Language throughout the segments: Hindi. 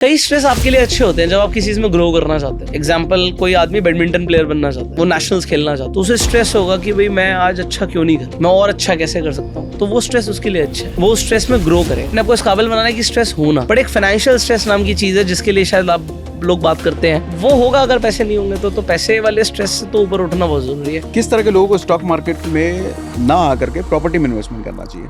कई स्ट्रेस आपके लिए अच्छे होते हैं जब आप किसी चीज में ग्रो करना चाहते हैं। एग्जाम्पल, कोई आदमी बैडमिंटन प्लेयर बनना चाहता है, वो नेशनल्स खेलना चाहता है, तो उसे स्ट्रेस होगा कि भाई मैं आज अच्छा क्यों नहीं कर, मैं और अच्छा कैसे कर सकता हूँ। तो वो स्ट्रेस उसके लिए अच्छा है, वो स्ट्रेस में ग्रो करे, अपने आपको इस काबिल बनाना है कि स्ट्रेस होना। बट एक फाइनेंशियल स्ट्रेस नाम की चीज है जिसके लिए शायद आप लोग बात करते हैं, वो होगा अगर पैसे नहीं होंगे तो पैसे वाले स्ट्रेस से तो ऊपर उठना बहुत जरूरी है। किस तरह के लोगों को स्टॉक मार्केट में ना आकर के प्रॉपर्टी में इन्वेस्टमेंट करना चाहिए,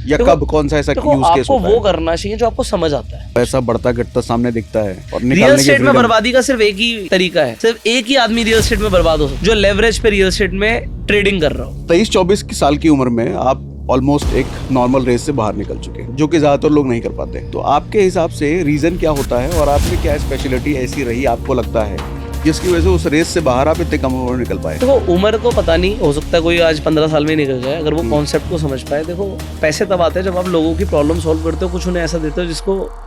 या कब कौन सा ऐसा यूज केस आपको होता वो है? करना चाहिए जो आपको समझ आता है। पैसा बढ़ता घटता सामने दिखता है और रियल निकालने एस्टेट की में freedom- बर्बादी का सिर्फ एक ही तरीका है, सिर्फ एक ही आदमी रियल एस्टेट में बर्बाद हो सकता है, जो लेवरेज पे रियल एस्टेट में ट्रेडिंग कर रहा हो। 23-24 साल की उम्र में आप ऑलमोस्ट एक नॉर्मल रेस से बाहर निकल चुके हैं, जो कि ज्यादातर लोग नहीं कर पाते। तो आपके हिसाब से रीजन क्या होता है और आप में क्या स्पेशलिटी ऐसी रही आपको लगता है जिसकी वजह से उस रेस से बाहर आप इतने कम उम्र में निकल पाए? देखो, उम्र तो पता नहीं, हो सकता है कोई आज 15 साल में निकल जाए अगर वो कॉन्सेप्ट को समझ पाए। देखो, पैसे तब आते हैं जब आप लोगों की प्रॉब्लम सॉल्व करते हो, कुछ उन्हें ऐसा देते हो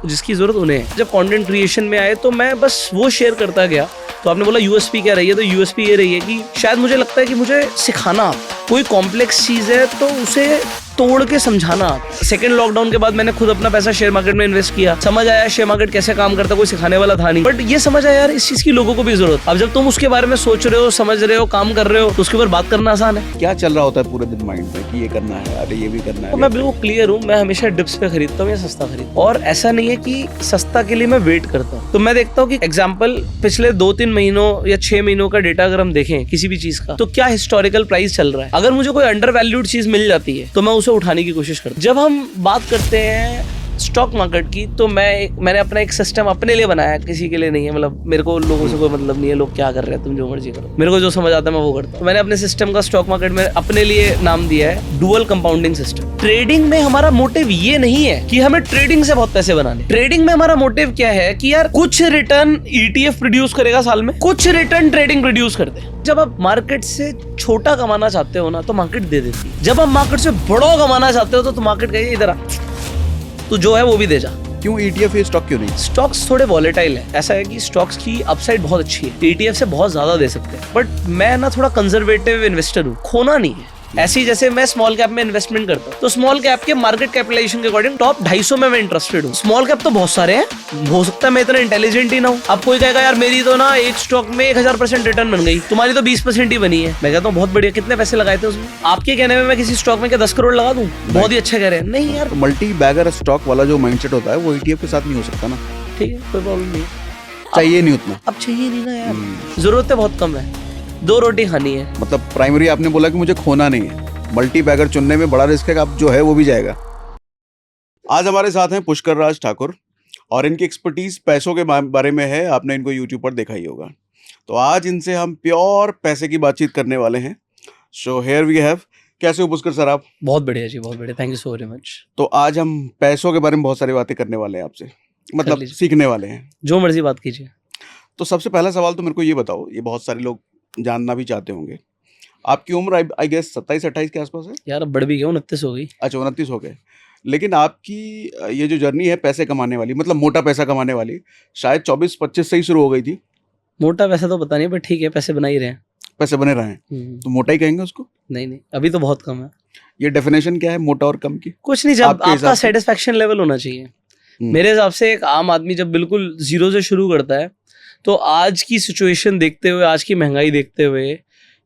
जिसकी जरूरत उन्हें है। जब कंटेंट क्रिएशन में आए तो मैं बस वो शेयर करता गया। तो आपने बोला यूएसपी क्या रही है, तो यूएसपी ये रही है कि शायद मुझे लगता है कि मुझे सिखाना, कोई कॉम्प्लेक्स चीज है तो उसे तोड़ के समझाना। सेकंड लॉकडाउन के बाद मैंने खुद अपना पैसा शेयर मार्केट में इन्वेस्ट किया, समझ आया शेयर मार्केट कैसे काम करता, कोई सिखाने वाला था नहीं, बट ये समझ आया यार इस चीज की लोगों को भी जरूरत। अब जब तुम उसके बारे में सोच रहे हो, समझ रहे हो, काम कर रहे हो, तो उसके ऊपर बात करना आसान है। क्या चल रहा होता है पूरे दिन माइंड में कि ये करना है, अरे ये भी करना है? तो मैं बिल्कुल क्लियर हूँ, मैं हमेशा डिप्स पे खरीदता हूँ या सस्ता खरीदता हूँ, और ऐसा नहीं है कि सस्ता के लिए मैं वेट करता हूँ। तो मैं देखता हूँ कि एग्जाम्पल पिछले 2-3 महीनों या 6 महीनों का डेटा अगर हम देखें किसी भी चीज का, तो क्या हिस्टोरिकल प्राइस चल रहा है। अगर मुझे कोई अंडर वैल्यूड चीज मिल जाती है तो मैं उसे उठाने की कोशिश करता हूं। जब हम बात करते हैं स्टॉक मार्केट की, तो मैंने अपना एक सिस्टम अपने लिए बनाया, किसी के लिए नहीं है। मतलब मेरे को लोगों से कोई मतलब नहीं है, लोग क्या कर रहे हैं, तुम जो मर्जी करो, मेरे को जो समझ आता है मैं वो करता हूँ। मैंने अपने सिस्टम का स्टॉक मार्केट में अपने लिए नाम दिया है डुअल कंपाउंडिंग सिस्टम। ट्रेडिंग में हमारा मोटिव ये नहीं है कि हमें ट्रेडिंग से बहुत पैसे बनाने। ट्रेडिंग में हमारा मोटिव क्या है कि यार कुछ रिटर्न ईटीएफ प्रोड्यूस करेगा साल में, कुछ रिटर्न ट्रेडिंग प्रोड्यूस करते हैं। जब आप मार्केट से छोटा कमाना चाहते हो ना, तो मार्केट दे देती है। जब आप मार्केट से बड़ा कमाना चाहते हो तो मार्केट कहिए इधर आ, तो जो है वो भी दे जा। क्यों ईटीएफ ये स्टॉक क्यों नहीं? स्टॉक्स थोड़े वॉलेटाइल है। ऐसा है कि स्टॉक्स की अपसाइड बहुत अच्छी है, ईटीएफ से बहुत ज्यादा दे सकते हैं, बट मैं ना थोड़ा कंजर्वेटिव इन्वेस्टर हूँ, खोना नहीं है। ऐसी जैसे मैं स्मॉल कैप में इन्वेस्टमेंट करता हूँ, तो स्मॉल कैप के मार्केट कैपिटलाइजेशन के अकॉर्डिंग टॉप 250 में मैं इंटरेस्टेड हूँ। स्मॉल कैप तो बहुत सारे हैं, हो सकता है मैं इतना इंटेलिजेंट ही ना हूँ। अब कोई कहेगा यार मेरी तो ना एक स्टॉक में 1000% रिटर्न बन गई, तुम्हारी तो 20% ही बनी है। मैं कहता हूँ बहुत बढ़िया, कितने पैसे लगाए थे उसमें? आपके कहने में मैं किसी स्टॉक में क्या 10 करोड़ लगा दूं? बहुत ही अच्छा कह रहे हैं। नहीं यार, मल्टी बैगर स्टॉक वाला जो माइंडसेट होता है वो ईटीएफ के साथ नहीं हो सकता ना। ठीक है, कोई प्रॉब्लम नहीं, चाहिए नहीं उतना। अब चाहिए नहीं ना यार, जरूरतें बहुत कम है, 2 रोटी खानी है। मतलब प्राइमरी आपने बोला कि मुझे खोना नहीं है, मल्टी बैगर चुनने में बड़ा रिस्क है, आप जो है वो भी जाएगा। आज हमारे साथ हैं पुष्कर राज ठाकुर और इनकी एक्सपर्टीज पैसों के बारे में है। आपने इनको यूट्यूब पर देखा ही होगा। तो आज इनसे हम प्योर पैसे की बातचीत करने वाले हैं। So here we have. कैसे हो पुष्कर सर आप? बहुत बढ़िया जी, बहुत बढ़िया, thank you so very much. तो आज हम पैसों के बारे में बहुत सारी बातें करने वाले हैं आपसे, मतलब लीजिए। सीखने वाले हैं। जो मर्जी बात कीजिए। तो सबसे पहला सवाल तो मेरे को ये बताओ, ये बहुत सारे लोग जानना भी चाहते होंगे, आपकी उम्र आई गेस 27-28 के आसपास है? यार अब बढ़ भी गया, 29 हो गई। अच्छा 29 हो गए। लेकिन आपकी ये जो जर्नी है पैसे कमाने वाली, मतलब मोटा पैसा कमाने वाली, शायद 24-25 से ही शुरू हो गई थी। मोटा पैसा तो पता नहीं, पर ठीक है, पैसे बना ही रहे हैं। पैसे बने रहे हैं तो मोटा ही कहेंगे उसको? नहीं, अभी तो बहुत कम है। ये डेफिनेशन क्या है मोटा और कम की? कुछ नहीं, जब आपके आपका हिसाब से? सेटिस्फेक्शन लेवल होना चाहिए। मेरे हिसाब से एक आम आदमी जब बिल्कुल जीरो से शुरू करता है, तो आज की सिचुएशन देखते हुए, आज की महंगाई देखते हुए,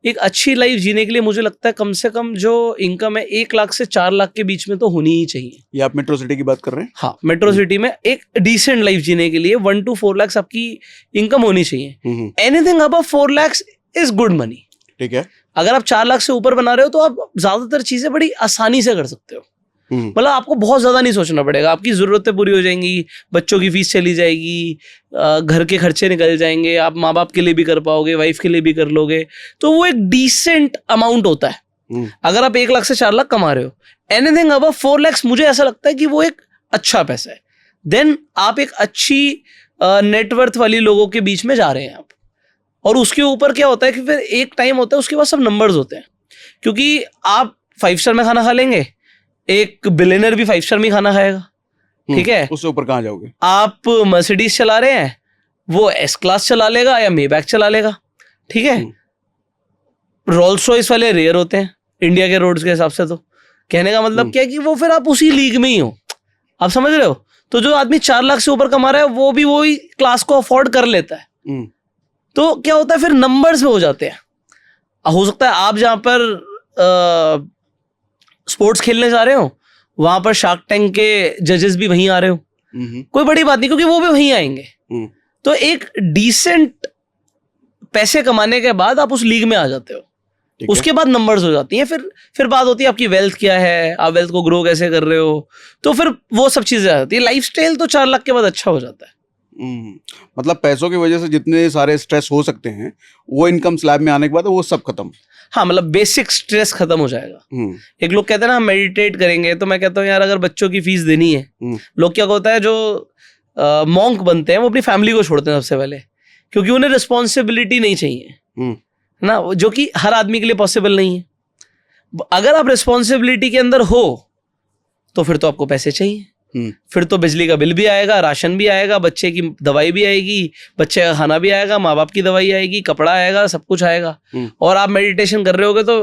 एक अच्छी लाइफ जीने के लिए मुझे लगता है कम से कम जो इनकम है 1 लाख से 4 लाख के बीच में तो होनी ही चाहिए। ये आप मेट्रो सिटी की बात कर रहे हैं? हाँ, मेट्रो सिटी में एक डिसेंट लाइफ जीने के लिए 1 to 4 लाख आपकी इनकम होनी चाहिए। Anything above 4 lakh is good money. ठीक है। अगर आप 4 लाख से ऊपर बना रहे हो तो आप ज्यादातर चीजें बड़ी आसानी से कर सकते हो। मतलब आपको बहुत ज्यादा नहीं सोचना पड़ेगा, आपकी जरूरतें पूरी हो जाएंगी, बच्चों की फीस चली जाएगी, घर के खर्चे निकल जाएंगे, आप माँ बाप के लिए भी कर पाओगे, वाइफ के लिए भी कर लोगे। तो वो एक डिसेंट अमाउंट होता है अगर आप 1 लाख से 4 लाख कमा रहे हो। एनीथिंग अबव 4 लाख मुझे ऐसा लगता है कि वो एक अच्छा पैसा है। देन आप एक अच्छी नेटवर्थ वाली लोगों के बीच में जा रहे हैं आप। और उसके ऊपर क्या होता है कि फिर एक टाइम होता है, उसके बाद सब नंबर्स होते हैं। क्योंकि आप 5 स्टार में खाना खा लेंगे, एक बिलियनर भी 5 स्टार में खाना खाएगा, ठीक है? उससे ऊपर कहाँ जाओगे? आप मर्सिडीज चला रहे हैं, वो एस क्लास चला लेगा या मेबैक चला लेगा, ठीक है? रोल्स रॉयस वाले रेयर होते हैं इंडिया के रोड्स के हिसाब से। तो कहने का मतलब क्या है कि वो फिर आप उसी लीग में ही हो, आप समझ रहे हो? तो जो आदमी 4 लाख से ऊपर कमा रहा है वो भी वही क्लास को अफोर्ड कर लेता है। तो क्या होता है फिर नंबर्स में हो जाते हैं। हो सकता है आप जहां पर स्पोर्ट्स खेलने जा रहे हो वहां पर शार्क टैंक के जजेस भी वहीं आ रहे हो, कोई बड़ी बात नहीं क्योंकि वो भी वहीं आएंगे। तो एक डिसेंट पैसे कमाने के बाद आप उस लीग में आ जाते हो, उसके बाद नंबर्स हो जाती हैं। फिर बात होती है आपकी वेल्थ क्या है, आप वेल्थ को ग्रो कैसे कर रहे हो, तो फिर वो सब चीजें आ जाती है। लाइफस्टाइल तो 4 लाख के बाद अच्छा हो जाता है। मतलब पैसों की वजह से जितने सारे स्ट्रेस हो सकते हैं वो इनकम स्लैब में आने के बाद वो सब खत्म। हाँ, मतलब बेसिक स्ट्रेस खत्म हो जाएगा। एक लोग कहते हैं ना हम मेडिटेट करेंगे, तो मैं कहता हूँ यार अगर बच्चों की फीस देनी है, लोग क्या होता है जो मॉन्क बनते हैं वो अपनी फैमिली को छोड़ते हैं सबसे पहले, क्योंकि उन्हें रिस्पॉन्सिबिलिटी नहीं चाहिए ना, जो कि हर आदमी के लिए पॉसिबल नहीं है। अगर आप रिस्पॉन्सिबिलिटी के अंदर हो तो फिर तो आपको पैसे चाहिए, फिर तो बिजली का बिल भी आएगा, राशन भी आएगा, बच्चे की दवाई भी आएगी, बच्चे का खाना भी आएगा, माँ बाप की दवाई आएगी, कपड़ा आएगा, सब कुछ आएगा। और आप मेडिटेशन कर रहे होगे तो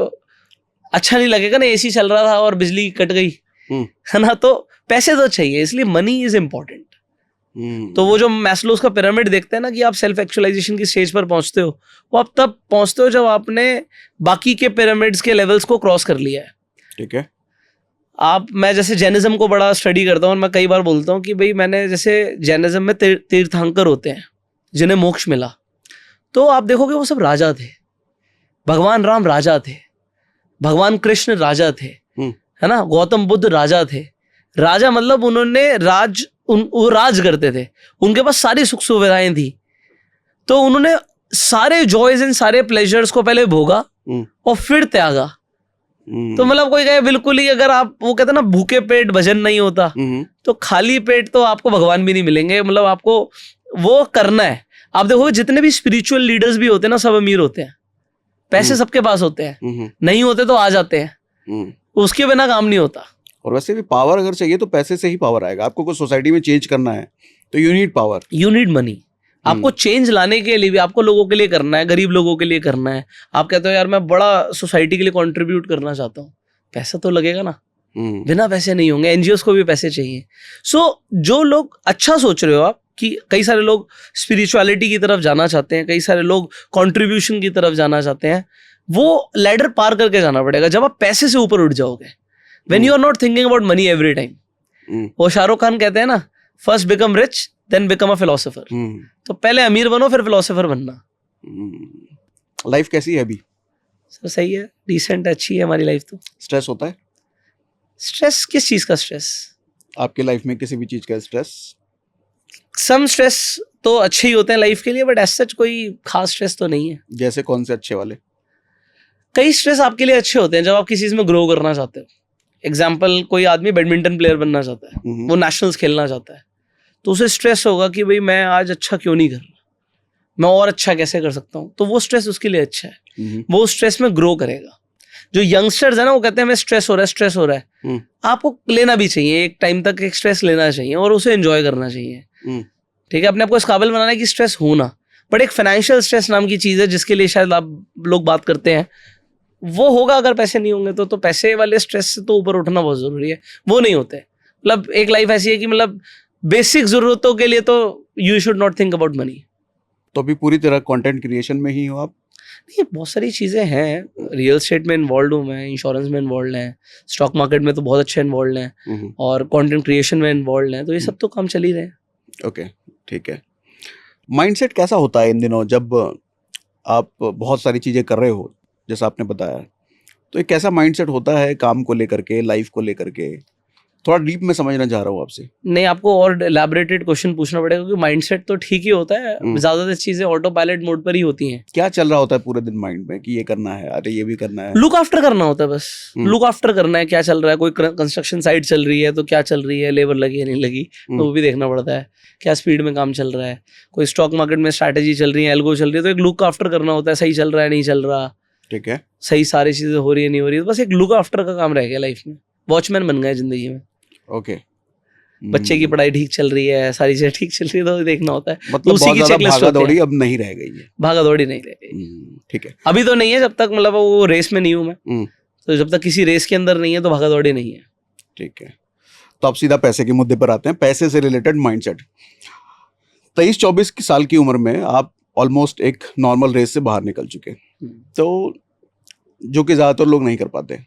अच्छा नहीं लगेगा ना, एसी चल रहा था और बिजली कट गई, है ना। तो पैसे तो चाहिए, इसलिए मनी इज इम्पोर्टेंट। तो वो जो मैस्लोस का पिरामिड देखते हैं ना कि आप सेल्फ एक्चुअलाइजेशन की स्टेज पर पहुंचते हो, वो आप तब पहुंचते हो जब आपने बाकी के पिरामिड्स के लेवल्स को क्रॉस कर लिया है। ठीक है। मैं जैसे जैनिज्म को बड़ा स्टडी करता हूँ और मैं कई बार बोलता हूँ कि भाई मैंने जैसे जैनिज्म में तीर्थंकर होते हैं जिन्हें मोक्ष मिला, तो आप देखोगे वो सब राजा थे। भगवान राम राजा थे, भगवान कृष्ण राजा थे, है ना, गौतम बुद्ध राजा थे। राजा मतलब उन्होंने वो राज करते थे, उनके पास सारी सुख सुविधाएं थी, तो उन्होंने सारे जॉयज एंड सारे प्लेजर्स को पहले भोगा और फिर त्यागा। तो मतलब कोई कहे बिल्कुल ही, अगर आप वो कहते हैं ना भूखे पेट भजन नहीं होता, तो खाली पेट तो आपको भगवान भी नहीं मिलेंगे। मतलब आपको वो करना है। आप देखो जितने भी स्पिरिचुअल लीडर्स भी होते हैं ना, सब अमीर होते हैं, पैसे सबके पास होते हैं, नहीं होते तो आ जाते हैं, उसके बिना काम नहीं होता। और वैसे भी पावर अगर चाहिए तो पैसे से ही पावर आएगा। आपको कुछ सोसाइटी में चेंज करना है तो you need power, you need money. आपको चेंज लाने के लिए भी आपको लोगों के लिए करना है, गरीब लोगों के लिए करना है। आप कहते हो यार मैं बड़ा सोसाइटी के लिए कंट्रीब्यूट करना चाहता हूँ, पैसा तो लगेगा ना, बिना पैसे नहीं होंगे। एनजीओस को भी पैसे चाहिए। सो जो लोग अच्छा सोच रहे हो आप कि कई सारे लोग स्पिरिचुअलिटी की तरफ जाना चाहते हैं, कई सारे लोग कंट्रीब्यूशन की तरफ जाना चाहते हैं, वो लैडर पार करके जाना पड़ेगा। जब आप पैसे से ऊपर उठ जाओगे, when you are not thinking about money every time, वो शाहरुख खान कहते हैं ना, first become rich then become a philosopher. तो पहले अमीर बनो फिर फिलोसोफर बनना। लाइफ कैसी है अभी? सर सही है, डिसेंट अच्छी है हमारी लाइफ। तो स्ट्रेस होता है? स्ट्रेस किस चीज का स्ट्रेस? आपकी लाइफ में किसी भी चीज का स्ट्रेस? सम स्ट्रेस तो अच्छे ही होते हैं लाइफ के लिए, बट एज सच कोई खास स्ट्रेस तो नहीं है। जैसे कौन से अच्छे वाले? कई स्ट्रेस आपके लिए अच्छे होते हैं जब आप किसी चीज में ग्रो करना चाहते हो। एग्जाम्पल, कोई आदमी बैडमिंटन प्लेयर बनना चाहता है, वो नेशनल्स खेलना चाहता है, तो उसे स्ट्रेस होगा कि भाई मैं आज अच्छा क्यों नहीं कर रहा, मैं और अच्छा कैसे कर सकता हूँ। तो वो स्ट्रेस उसके लिए अच्छा है, वो स्ट्रेस में ग्रो करेगा। जो यंगस्टर्स है ना, वो कहते हैं हमें स्ट्रेस हो रहा है, स्ट्रेस हो रहा है। आपको लेना भी चाहिए, एक टाइम तक एक स्ट्रेस लेना चाहिए और उसे एंजॉय करना चाहिए। ठीक है, अपने आप को इस काबिल बनाना है कि स्ट्रेस होना। बट एक फाइनेंशियल स्ट्रेस नाम की चीज है जिसके लिए शायद आप लोग बात करते हैं, वो होगा अगर पैसे नहीं होंगे। तो पैसे वाले स्ट्रेस से तो ऊपर उठना बहुत जरूरी है, वो नहीं होते। मतलब एक लाइफ ऐसी है कि मतलब बेसिक जरूरतों के लिए तो you should not think about money. तो अभी पूरी तरह कंटेंट क्रिएशन में ही हो आप? नहीं, बहुत सारी चीजें हैं। रियल एस्टेट में इन्वॉल्व हूँ मैं, इंश्योरेंस में इन्वॉल्व है, स्टॉक मार्केट में तो बहुत अच्छे इन्वॉल्व हैं, और कंटेंट क्रिएशन में इन्वॉल्व हैं। तो ये सब तो काम चल ही रहे हैं। ओके, ठीक है। माइंडसेट कैसा होता है इन दिनों जब आप बहुत सारी चीजें कर रहे हो, जैसा आपने बताया? तो एक कैसा माइंडसेट होता है काम को लेकर के, लाइफ को लेकर के? थोड़ा डीप में समझना चाह रहा हूँ आपसे। नहीं, आपको और एलैबोरेटेड क्वेश्चन पूछना पड़ेगा, क्योंकि माइंडसेट तो ठीक ही होता है, ज्यादातर चीजें ऑटो पायलट मोड पर ही होती हैं। क्या चल रहा होता है पूरे दिन माइंड में कि ये करना है, अरे ये भी करना है? लुक आफ्टर करना होता है बस। लुक आफ्टर करना है, क्या चल रहा है। कोई कंस्ट्रक्शन साइट चल रही है तो क्या चल रही है, लेबर लगी है नहीं लगी, तो वो भी देखना पड़ता है। क्या स्पीड में काम चल रहा है, कोई स्टॉक मार्केट में स्ट्रैटेजी चल रही है, एल्गो चल रही है, तो एक लुक आफ्टर करना होता है। सही चल रहा है, नहीं चल रहा, ठीक है, सही सारी चीजें हो रही है नहीं हो रही है, तो बस एक लुक आफ्टर का काम रह गया लाइफ में। वॉचमैन बन गए जिंदगी में। ओके। बच्चे की पढ़ाई ठीक चल रही है, सारी चीजें ठीक चल रही है, तो देखना होता है। मतलब बहुत ज्यादा भागा दौड़ी अब नहीं रह गई है? भागा दौड़ी नहीं रह गई, ठीक है। अभी तो नहीं है, जब तक मतलब वो रेस में नहीं हूं मैं, तो जब तक किसी रेस के अंदर नहीं है तो भागा दौड़ी नहीं है। ठीक है। तो आप सीधा पैसे के मुद्दे पर आते हैं, पैसे से रिलेटेड माइंडसेट। 23-24 साल की उम्र में आप ऑलमोस्ट एक नॉर्मल रेस से बाहर निकल चुके, तो जो कि ज़्यादातर लोग नहीं कर पाते।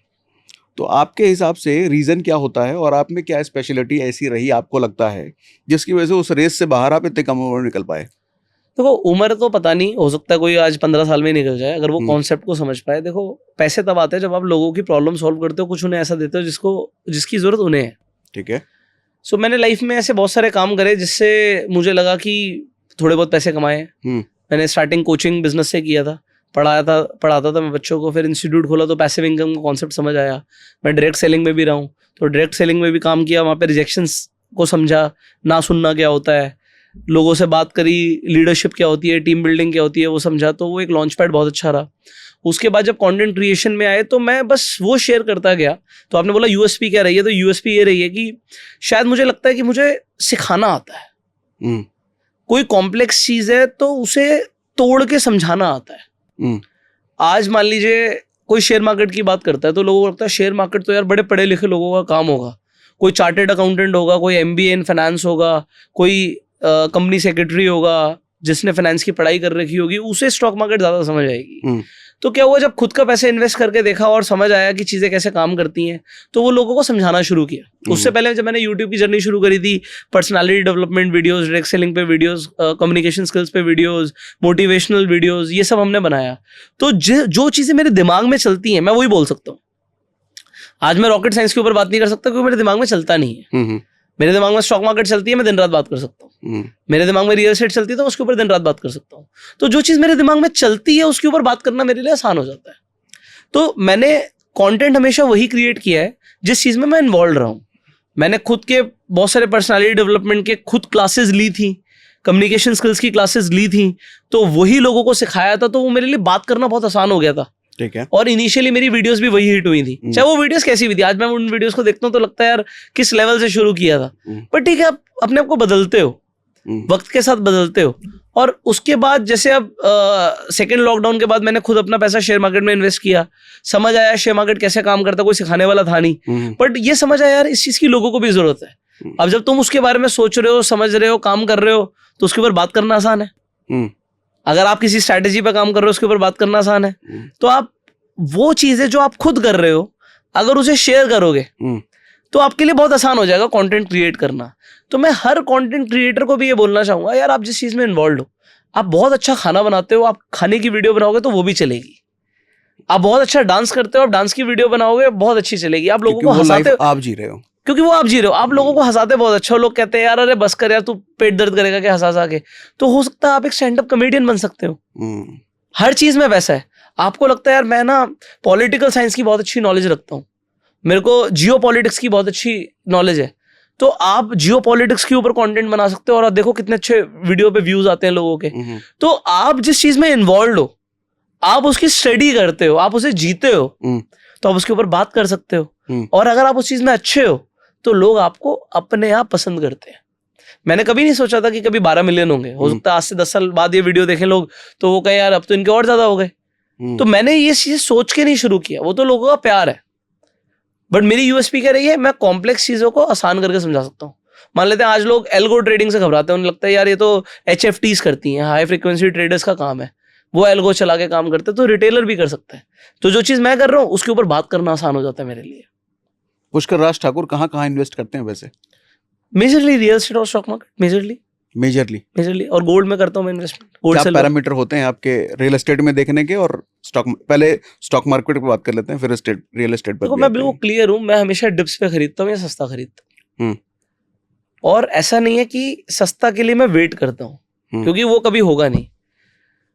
तो आपके हिसाब से रीज़न क्या होता है और आप में क्या स्पेशलिटी ऐसी रही आपको लगता है जिसकी वजह से उस रेस से बाहर आप इतने कम उम्र में निकल पाए? देखो उम्र तो पता नहीं, हो सकता है कोई आज 15 साल में निकल जाए अगर वो कॉन्सेप्ट को समझ पाए। देखो पैसे तब आते हैं जब आप लोगों की प्रॉब्लम सॉल्व करते हो, कुछ उन्हें ऐसा देते हो जिसकी जरूरत उन्हें है। ठीक है। सो मैंने लाइफ में ऐसे बहुत सारे काम करे जिससे मुझे लगा कि थोड़े बहुत पैसे कमाए। मैंने स्टार्टिंग कोचिंग बिजनेस से किया था, पढ़ाता था मैं बच्चों को, फिर इंस्टीट्यूट खोला तो पैसिव इनकम का कॉन्सेप्ट समझ आया। मैं डायरेक्ट सेलिंग में भी रहा हूँ, तो डायरेक्ट सेलिंग में भी काम किया, वहाँ पे रिजेक्शंस को समझा, ना सुनना क्या होता है, लोगों से बात करी, लीडरशिप क्या होती है, टीम बिल्डिंग क्या होती है वो समझा। तो वो एक लॉन्च पैड बहुत अच्छा रहा। उसके बाद जब कंटेंट क्रिएशन में आए तो मैं बस वो शेयर करता गया। तो आपने बोला यूएसपी क्या रही है, तो यूएसपी ये रही है कि शायद मुझे लगता है कि मुझे सिखाना आता है। कोई कॉम्प्लेक्स चीज है तो उसे तोड़ के समझाना आता है। आज मान लीजिए कोई शेयर मार्केट की बात करता है तो लोगों को लगता है शेयर मार्केट तो यार बड़े पढ़े लिखे लोगों का काम होगा, कोई चार्टेड अकाउंटेंट होगा, कोई एमबीए इन फाइनेंस होगा, कोई कंपनी सेक्रेटरी होगा जिसने फाइनेंस की पढ़ाई कर रखी होगी, उसे स्टॉक मार्केट ज्यादा समझ आएगी। तो क्या हुआ, जब खुद का पैसे इन्वेस्ट करके देखा और समझ आया कि चीजें कैसे काम करती हैं, तो वो लोगों को समझाना शुरू किया। उससे पहले जब मैंने यूट्यूब की जर्नी शुरू करी थी, personality development videos, direct selling पे वीडियोस, कम्युनिकेशन स्किल्स पे वीडियोस, मोटिवेशनल वीडियोस, ये सब हमने बनाया। तो जो चीजें मेरे दिमाग में चलती हैं मैं वही बोल सकता हूँ। आज मैं रॉकेट साइंस के ऊपर बात नहीं कर सकता क्योंकि मेरे दिमाग में चलता नहीं है। मेरे दिमाग में स्टॉक मार्केट चलती है, मैं दिन रात बात कर सकता हूँ। मेरे दिमाग में रियल एस्टेट चलती है तो उसके ऊपर दिन रात बात कर सकता हूँ। तो जो चीज मेरे दिमाग में चलती है उसके ऊपर बात करना मेरे लिए आसान हो जाता है। तो मैंने कंटेंट हमेशा वही क्रिएट किया है जिस चीज में मैं इन्वॉल्व रहा हूँ। मैंने खुद के बहुत सारे पर्सनालिटी डेवलपमेंट के खुद क्लासेस ली थी, कम्युनिकेशन स्किल्स की क्लासेस ली थी, तो वही लोगों को सिखाया था, तो वो मेरे लिए बात करना बहुत आसान हो गया था। ठीक है। और इनिशियली मेरी वीडियोस भी वही हिट हुई थी, चाहे वो वीडियोस कैसी भी थी। आज मैं उन वीडियोस को देखता हूँ तो लगता है यार किस लेवल से शुरू किया था, पर ठीक है, आप अपने आप को बदलते हो, वक्त के साथ बदलते हो। और उसके बाद जैसे अब सेकेंड लॉकडाउन के बाद मैंने खुद अपना पैसा शेयर मार्केट में इन्वेस्ट किया, समझ आया शेयर मार्केट कैसे काम करता है, कोई सिखाने वाला था नहीं, बट ये समझ आया यार इस चीज की लोगों को भी जरूरत है। अब जब तुम उसके बारे में सोच रहे हो, समझ रहे हो, काम कर रहे हो, तो उसके ऊपर बात करना आसान है। अगर आप किसी स्ट्रैटेजी पे काम कर रहे हो उसके ऊपर बात करना आसान है। तो आप वो चीजें जो आप खुद कर रहे हो अगर उसे शेयर करोगे तो आपके लिए बहुत आसान हो जाएगा कंटेंट क्रिएट करना। तो मैं हर कंटेंट क्रिएटर को भी ये बोलना चाहूंगा, यार आप जिस चीज में इन्वॉल्व हो, आप बहुत अच्छा खाना बनाते हो, आप खाने की वीडियो बनाओगे तो वो भी चलेगी। आप बहुत अच्छा डांस करते हो, आप डांस की वीडियो बनाओगे बहुत अच्छी चलेगी। आप लोगों को हंसाते हो, आप जी रहे हो, क्योंकि वो आप जी रहे हो, आप लोगों को हंसाते बहुत अच्छा हो। लोग कहते हैं यार अरे बस कर यार, तू पेट दर्द करेगा क्या हंसा हंसा के। तो हो सकता है आप एक स्टैंड अप कॉमेडियन बन सकते हो। हर चीज में वैसा है। आपको लगता है यार मैं ना पॉलिटिकल साइंस की बहुत अच्छी नॉलेज रखता हूँ, मेरे को जियो पॉलिटिक्स की बहुत अच्छी नॉलेज है, तो आप जियो पॉलिटिक्स के ऊपर कंटेंट बना सकते हो और देखो कितने अच्छे वीडियो पे व्यूज आते हैं लोगों के। तो आप जिस चीज में इन्वॉल्व हो, आप उसकी स्टडी करते हो, आप उसे जीते हो, तो आप उसके ऊपर बात कर सकते हो। और अगर आप उस चीज में अच्छे हो तो लोग आपको अपने आप पसंद करते हैं। मैंने कभी नहीं सोचा था कि कभी 12 मिलियन होंगे। हो सकता है आज से 10 साल बाद ये वीडियो देखें लोग तो वो कहें यार अब तो इनके और ज्यादा हो गए। तो मैंने ये चीज सोच के नहीं शुरू किया, वो तो लोगों का प्यार है। बट मेरी यूएसपी क्या रही है, मैं कॉम्प्लेक्स चीजों को आसान करके समझा सकता हूँ। मान लेते हैं आज लोग एल्गो ट्रेडिंग से घबराते हैं, उन्हें लगता है यार ये तो HFTs करती हैं, हाई फ्रीक्वेंसी ट्रेडर्स का काम है, वो एल्गो चला के काम करते हैं, तो रिटेलर भी कर सकते हैं। तो जो चीज मैं कर रहा हूँ उसके ऊपर बात करना आसान हो जाता है मेरे लिए। पुष्कर राज ठाकुर कहाँ इन्वेस्ट करते हैं वैसे? मेजरली रियल एस्टेट और स्टॉक मार्केट, मेजरली और गोल्ड में करता हूँ मैं इन्वेस्टमेंट। क्या पैरामीटर होते हैं आपके रियल एस्टेट में देखने के और स्टॉक? पहले स्टॉक मार्केट पे बात कर लेते हैं, फिर रियल एस्टेट पर। देखो मैं बिल्कुल क्लियर हूँ, मैं हमेशा डिप्स पे खरीदता हूँ या सस्ता खरीदता हूँ। और ऐसा नहीं है कि सस्ता के लिए मैं वेट करता हूँ, क्योंकि वो कभी होगा नहीं।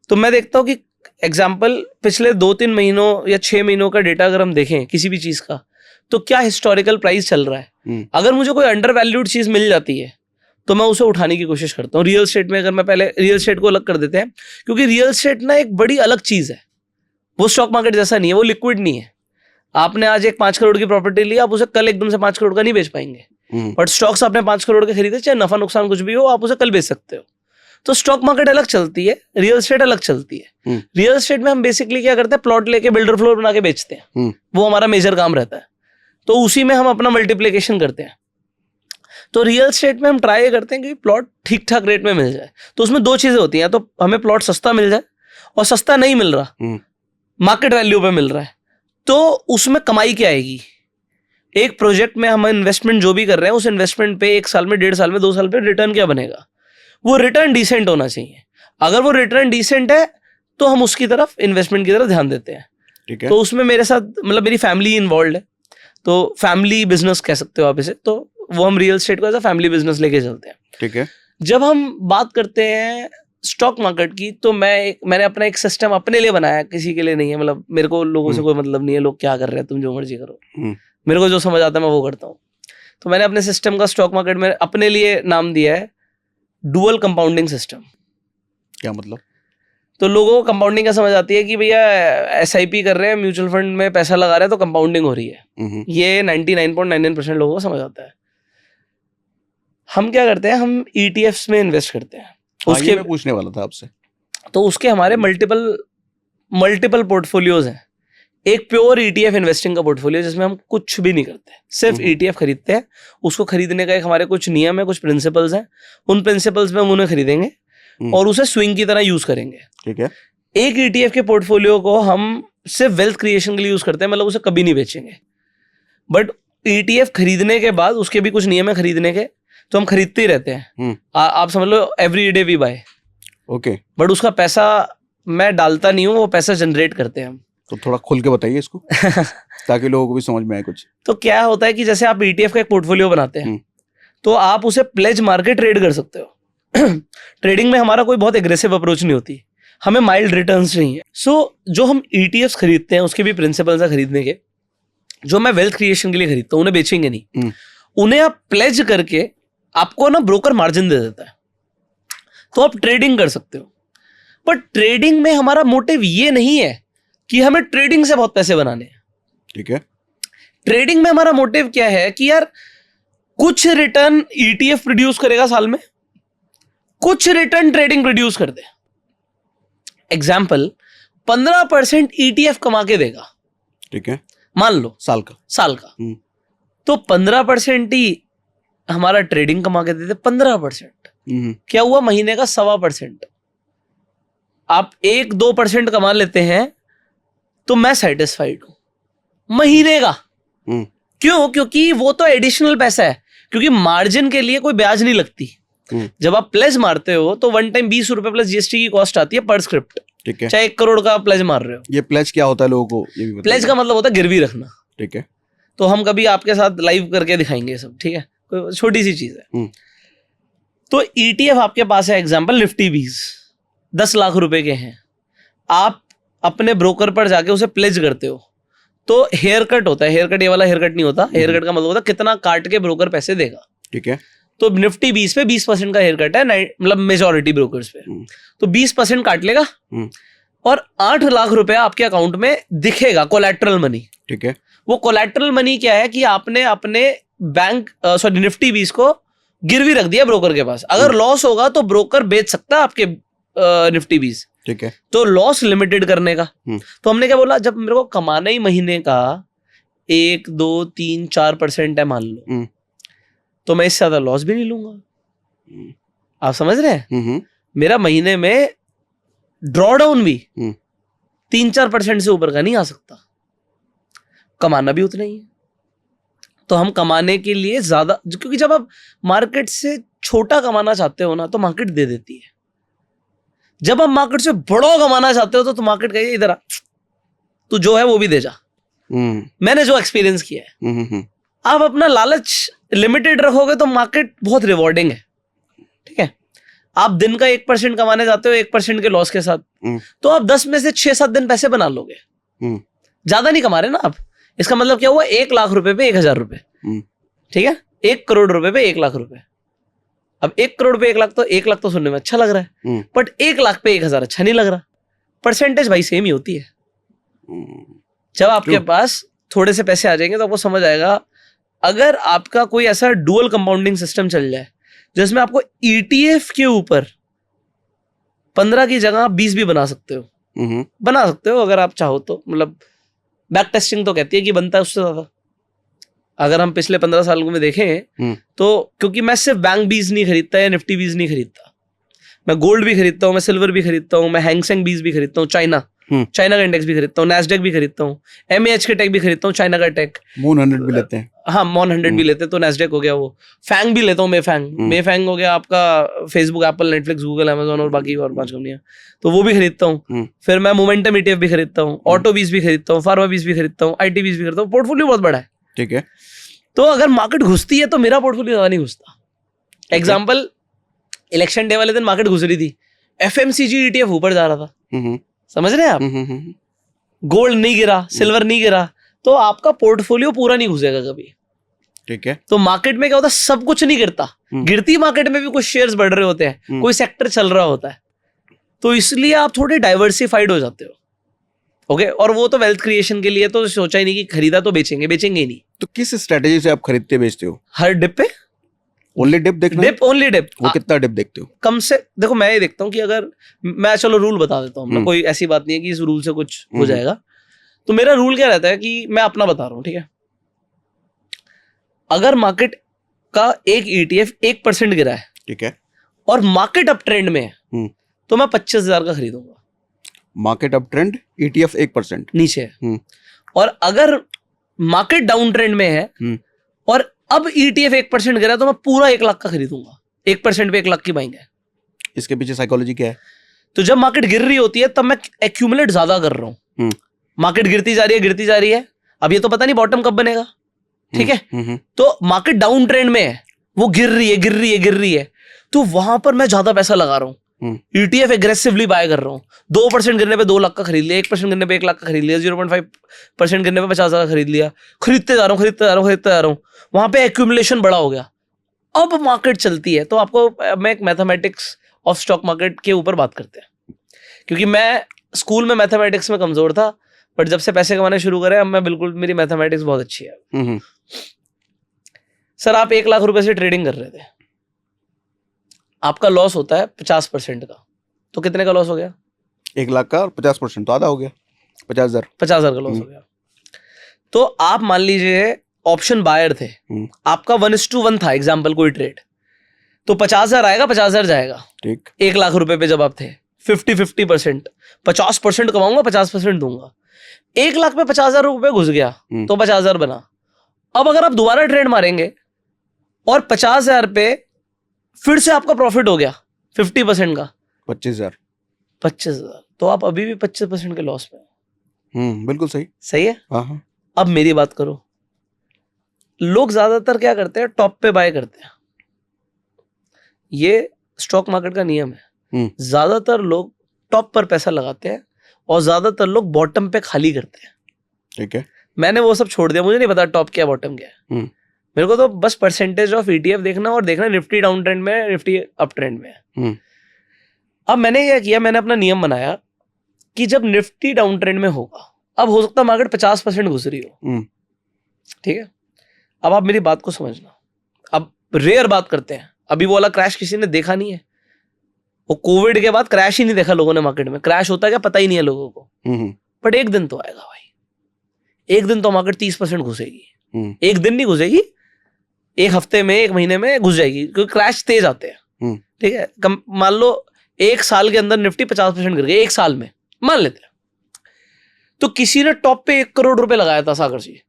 तो मैं देखता हूँ कि एग्जाम्पल पिछले 2-3 महीनों या 6 महीनों का डेटा अगर हम देखें किसी भी चीज का, तो क्या हिस्टोरिकल प्राइस चल रहा है। अगर मुझे कोई अंडर वैल्यूड चीज मिल जाती है तो मैं उसे उठाने की कोशिश करता हूँ। रियल एस्टेट में अगर मैं पहले रियल एस्टेट को अलग कर देते हैं, क्योंकि रियल एस्टेट ना एक बड़ी अलग चीज है, वो स्टॉक मार्केट जैसा नहीं है, वो लिक्विड नहीं है। आपने आज एक 5 करोड़ की प्रॉपर्टी ली, आप उसे कल एकदम से 5 करोड़ का नहीं बेच पाएंगे। बट स्टॉक्स आपने 5 करोड़ के खरीदे, चाहे नफा नुकसान कुछ भी हो, आप उसे कल बेच सकते हो। तो स्टॉक मार्केट अलग चलती है, रियल एस्टेट अलग चलती है। रियल एस्टेट में हम बेसिकली क्या करते हैं, प्लॉट लेके बिल्डर फ्लोर बना के बेचते हैं, वो हमारा मेजर काम रहता है। तो उसी में हम अपना मल्टीप्लिकेशन करते हैं। तो रियल एस्टेट में हम ट्राई करते हैं कि प्लॉट ठीक ठाक रेट में मिल जाए। तो उसमें दो चीजें होती हैं, या तो हमें प्लॉट सस्ता मिल जाए, और सस्ता नहीं मिल रहा, मार्केट वैल्यू पे मिल रहा है, तो उसमें कमाई क्या आएगी? एक प्रोजेक्ट में हम इन्वेस्टमेंट जो भी कर रहे हैं, उस इन्वेस्टमेंट पे 1 साल में, 1.5 साल में, 2 साल पे रिटर्न क्या बनेगा? वो रिटर्न डिसेंट होना चाहिए। अगर वो रिटर्न डिसेंट है तो हम उसकी तरफ, इन्वेस्टमेंट की तरफ ध्यान देते हैं। ठीक है। तो उसमें मेरे साथ मतलब मेरी फैमिली इन्वॉल्व है, तो फैमिली बिजनेस कह सकते हो आप इसे, तो वो हम रियल एस्टेट को एज अ फैमिली बिजनेस लेके चलते हैं। ठीक है। जब हम बात करते हैं स्टॉक मार्केट की, तो मैंने अपना एक सिस्टम अपने लिए बनाया, किसी के लिए नहीं है। मतलब मेरे को लोगों से कोई मतलब नहीं है, लोग क्या कर रहे हैं, तुम जो मर्जी करो, मेरे को जो समझ आता है मैं वो करता हूँ। तो मैंने अपने सिस्टम का स्टॉक मार्केट में अपने लिए नाम दिया है डुअल कंपाउंडिंग सिस्टम। क्या मतलब? तो लोगों को कंपाउंडिंग क्या समझ आती है कि भैया SIP कर रहे हैं, म्यूचुअल फंड में पैसा लगा रहे हैं, तो कंपाउंडिंग हो रही है। ये 99.99% लोगों को समझ आता है। हम क्या करते हैं, हम ETFs में इन्वेस्ट करते हैं। उसके मैं पूछने वाला था आपसे। तो उसके हमारे मल्टीपल पोर्टफोलियोज हैं। एक प्योर ETF इन्वेस्टिंग का पोर्टफोलियो, जिसमें हम कुछ भी नहीं करते, सिर्फ ETF खरीदते हैं। उसको खरीदने का एक हमारे कुछ नियम है, कुछ प्रिंसिपल्स हैं। उन प्रिंसिपल्स में हम उन्हें खरीदेंगे और उसे स्विंग की तरह यूज करेंगे। ठीक है। एक ETF के पोर्टफोलियो को हम सिर्फ वेल्थ क्रिएशन के लिए यूज करते हैं, मतलब उसे कभी नहीं बेचेंगे। बट ETF खरीदने के बाद उसके भी कुछ नियम है खरीदने के, तो हम खरीदते ही रहते हैं। आप समझ लो every day we buy. Okay. But उसका पैसा मैं डालता नहीं हूँ, वो पैसा जनरेट करते हैं हम। तो थोड़ा खोल के बताइए इसको ताकि लोगों को भी समझ में आए कुछ। तो क्या होता है कि जैसे आप ETF का एक पोर्टफोलियो बनाते हैं, तो आप उसे प्लेज मार के ट्रेड कर सकते हो। ट्रेडिंग में हमारा कोई बहुत एग्रेसिव अप्रोच नहीं होती, हमें माइल्ड रिटर्न्स चाहिए। सो जो हम ETFs खरीदते हैं उसके भी प्रिंसिपल्स हैं खरीदने के। जो मैं वेल्थ क्रिएशन के लिए खरीदता हूँ, उन्हें बेचेंगे नहीं, उन्हें आप प्लेज करके आपको ना ब्रोकर मार्जिन दे देता है, तो आप ट्रेडिंग कर सकते हो। पर ट्रेडिंग में हमारा मोटिव ये नहीं है कि हमें ट्रेडिंग से बहुत पैसे बनाने हैं। ठीक है। ट्रेडिंग में हमारा मोटिव क्या है कि यार कुछ रिटर्न ETF प्रोड्यूस करेगा साल में, कुछ रिटर्न ट्रेडिंग प्रोड्यूस कर दे। एग्जाम्पल, 15% ETF कमा के देगा, ठीक है, मान लो साल का। तो 15% ही हमारा ट्रेडिंग कमा के देते। 15% क्या हुआ? महीने का 1.25%। आप 1-2% कमा लेते हैं तो मैं सेटिस्फाइड हूं महीने का। क्यों? क्योंकि वो तो एडिशनल पैसा है, क्योंकि मार्जिन के लिए कोई ब्याज नहीं लगती। जब आप प्लेज मारते हो तो वन टाइम 20 रुपए प्लस GST की कॉस्ट आती है पर स्क्रिप्ट। ठीक है। चाहे 1 करोड़ का प्लेज मार रहे हो। ये प्लेज क्या होता है लोगों को ये भी बताइए। प्लेज का मतलब होता है गिरवी रखना। ठीक है। तो हम कभी आपके साथ लाइव करके दिखाएंगे सब, ठीक है, कोई छोटी सी चीज है। तो ETF आपके पास है, एग्जाम्पल निफ्टी 20 10 लाख रुपए के हैं। आप अपने ब्रोकर पर जाके उसे प्लेज करते हो, तो हेयर कट होता है। हेयर कट ये वाला हेयर कट नहीं होता। हेयर कट का मतलब होता है कितना काट के ब्रोकर पैसे देगा। ठीक है। तो निफ्टी 20 पे 20% का हेयर कट है, मतलब मेजॉरिटी ब्रोकर्स पे। तो 20% काट लेगा और 8 लाख रुपया आपके अकाउंट में दिखेगा, कोलैटरल मनी। ठीक है। वो कोलैटरल मनी क्या है कि आपने अपने बैंक निफ्टी 20 को गिरवी रख दिया ब्रोकर के पास। अगर लॉस होगा तो ब्रोकर बेच सकता है आपके निफ्टी 20। ठीक है। तो लॉस लिमिटेड करने का। तो हमने क्या बोला, जब मेरे को कमाना ही महीने का 1, 2, 3, 4% है मान लो, तो मैं इससे ज्यादा लॉस भी नहीं लूंगा। आप समझ रहे हैं? मेरा महीने में ड्रॉडाउन भी 3-4% से ऊपर का नहीं आ सकता। कमाना भी उतना ही है। तो हम कमाने के लिए ज्यादा, क्योंकि जब आप मार्केट से छोटा कमाना चाहते हो ना, तो मार्केट दे देती है। जब आप मार्केट से बड़ा कमाना चाहते हो तो मार्केट कहिए इधर आ, तू जो है वो भी दे जा। मैंने जो एक्सपीरियंस किया है, आप अपना लालच लिमिटेड रखोगे तो मार्केट बहुत रिवॉर्डिंग है। ठीक है, आप दिन का 1% कमाने जाते हो 1% के लॉस के साथ, तो आप 10 में से 6-7 दिन पैसे बना लोगे। ज्यादा नहीं कमा रहे ना आप। इसका मतलब क्या हुआ? 1 लाख रुपए पे 1,000 रुपए। ठीक है, 1 करोड़ रुपए पे 1 लाख रुपए। अब 1 करोड़ पे 1 लाख, तो 1 लाख तो सुनने में अच्छा लग रहा है, बट 1 लाख पे 1,000 अच्छा नहीं लग रहा। परसेंटेज भाई सेम ही होती है। जब आपके पास थोड़े से पैसे आ जाएंगे तो आपको समझ आएगा, अगर आपका कोई ऐसा डुअल कंपाउंडिंग सिस्टम चल जाए जिसमें आपको ETF के ऊपर 15 की जगह आप 20 भी बना सकते हो, अगर आप चाहो तो। मतलब बैक टेस्टिंग तो कहती है कि बनता है उससे ज्यादा। अगर हम पिछले 15 सालों में देखें तो क्योंकि मैं सिर्फ बैंक बीज नहीं खरीदता या निफ्टी बीज नहीं खरीदता, मैं गोल्ड भी खरीदता हूँ, मैं सिल्वर भी खरीदता हूँ, मैं हैंगसेंग बीज भी खरीदता हूँ, चाइना का इंडेक्स भी खरीदता हूँ, नैस्डैक भी खरीदता हूँ, एमएएच के टेक भी खरीदता हूँ, चाइना का टेक, मून 100 भी लेते हैं। हाँ मॉन 100 भी लेते हैं, तो नैस्डैक हो गया, वो फैंग भी लेता हूँ, मेफैंग हो गया आपका, Facebook, Apple, Netflix, Google, Amazon और बाकी और 5 कंपनियां, तो वो भी खरीदता हूँ। फिर मैं मोमेंटम ईटीएफ भी खरीदता हूँ, ऑटो बीज भी खरीदता हूँ, फार्मा बीज भी खरीदता हूँ, आईटी बीज भी खरीदता हूँ, पोर्टफोलियो बहुत बड़ा है। ठीक है। तो अगर मार्केट घुसती है तो मेरा पोर्टफोलियो ज्यादा नहीं घुसता। एग्जाम्पल, इलेक्शन डे वाले दिन मार्केट घुस रही थी, एफएमसीजी ईटीएफ ऊपर जा रहा था, समझ रहे हैं आप, गोल्ड नहीं गिरा, सिल्वर नहीं गिरा, तो आपका पोर्टफोलियो पूरा नहीं घुसेगा कभी। ठीक है। तो मार्केट में क्या होता है, सब कुछ नहीं गिरता, गिरती मार्केट में भी कुछ शेयर्स बढ़ रहे होते हैं, कोई सेक्टर चल रहा होता है, तो इसलिए आप थोड़े डाइवर्सिफाइड हो जाते हो। ओके, और वो तो वेल्थ क्रिएशन के लिए, तो सोचा ही नहीं कि खरीदा तो बेचेंगे ही नहीं। तो किस स्ट्रेटेजी से आप खरीदते बेचते हो? हर डिप पे, ओनली डिप देखना? Dip, only dip. वो कितना डिप देखते हो? कम से देखो, मैं ये देखता हूँ कि अगर मैं, चलो रूल बता देता हूँ, कोई ऐसी बात नहीं है कि इस रूल से कुछ हो जाएगा। तो मेरा रूल क्या रहता है कि मैं अपना बता रहा हूँ, ठीक है, अगर मार्केट का एक ETF 1% गिरा है, ठीक है, और मार्केट अप ट्रेंड में है, तो मैं 25,000 का खरीदूंगा। मार्केट अप ट्रेंड, ETF 1% नीचे है, और अगर मार्केट डाउन ट्रेंड में है और अब ETF 1% गिरा है, तो मैं पूरा 1 लाख का खरीदूंगा। 1% पे 1 लाख की बाइंग है। इसके पीछे साइकोलॉजी क्या है? तो जब मार्केट गिर रही होती है तब मैं एक्यूमुलेट ज्यादा कर रहा हूँ। मार्केट गिरती जा रही है, अब ये तो पता नहीं बॉटम कब बनेगा, ठीक है, तो मार्केट डाउन ट्रेंड में है, वो गिर रही है, तो वहां पर मैं ज्यादा पैसा लगा रहा हूँ, ETF एग्रेसिवली बाय कर रहा हूँ। 2% गिरने पे 2 लाख का खरीद लिया, 1% गिरने पे 1 लाख का खरीद लिया, 0.5% गिरने पे 50,000 का खरीद लिया, खरीदते जा रहा हूँ, वहां पे एक्यूमुलेशन बड़ा हो गया। अब मार्केट चलती है, तो आपको मैं एक मैथमेटिक्स ऑफ स्टॉक मार्केट के ऊपर बात करते हैं, क्योंकि मैं स्कूल में मैथमेटिक्स में कमजोर था, बट जब से पैसे कमाने शुरू करे, अब मैं बिल्कुल, मेरी मैथमेटिक्स बहुत अच्छी है। सर, आप 1 लाख रुपए से ट्रेडिंग कर रहे थे, आपका लॉस होता है 50% का, तो कितने का लॉस हो गया? 1 लाख का 50% तो आधा हो गया, 50,000 का लॉस हो गया। तो आप मान लीजिए ऑप्शन बायर थे, आपका 1:1 था, एग्जाम्पल कोई ट्रेड, तो 50,000 आएगा, 50,000 जाएगा, ठीक, 1 लाख रुपए पे जब आप थे, 50-50%, 50% कमाऊंगा, 50% दूंगा। 1 लाख पे 50,000 रुपए घुस गया, तो 50,000 बना। अब अगर आप दोबारा ट्रेड मारेंगे और 50,000 पे फिर से आपका प्रॉफिट हो गया 50% का, 25,000, तो आप अभी भी 25% के लॉस में। बिल्कुल सही है। हाँ। अब मेरी बात करो, लोग ज्यादातर क्या करते हैं, टॉप पे बाय करते हैं, ये स्टॉक मार्केट का नियम है। ज्यादातर लोग टॉप पर पैसा लगाते हैं और ज्यादातर लोग बॉटम पे खाली करते हैं। ठीक है, मैंने वो सब छोड़ दिया, मुझे नहीं पता टॉप क्या बॉटम क्या है। मेरे को तो बस परसेंटेज ऑफ ETF देखना और देखना निफ्टी डाउन ट्रेंड में है, निफ्टी अप ट्रेंड में है। अब मैंने क्या किया, मैंने अपना नियम बनाया कि जब निफ्टी डाउन ट्रेंड में होगा, अब हो सकता है मार्केट 50% घुस रही हो, ठीक है, अब आप मेरी बात को समझना। अब रेयर बात करते हैं, अभी वो वाला क्रैश किसी ने देखा नहीं है, वो कोविड के बाद क्रैश ही नहीं देखा लोगों ने मार्केट में, क्रैश होता है क्या पता ही नहीं है लोगों को, बट एक दिन तो आएगा भाई, एक दिन तो मार्केट 30% घुसेगी। एक दिन नहीं घुसेगी, एक हफ्ते में, एक महीने में घुस जाएगी, क्योंकि क्रैश तेज आते हैं। ठीक है, मान लो 1 साल के अंदर निफ्टी 50% गिर गई, 1 साल में मान लेते हैं, तो किसी ने टॉप पे 1 करोड़ रुपए लगाया था, सागर जी,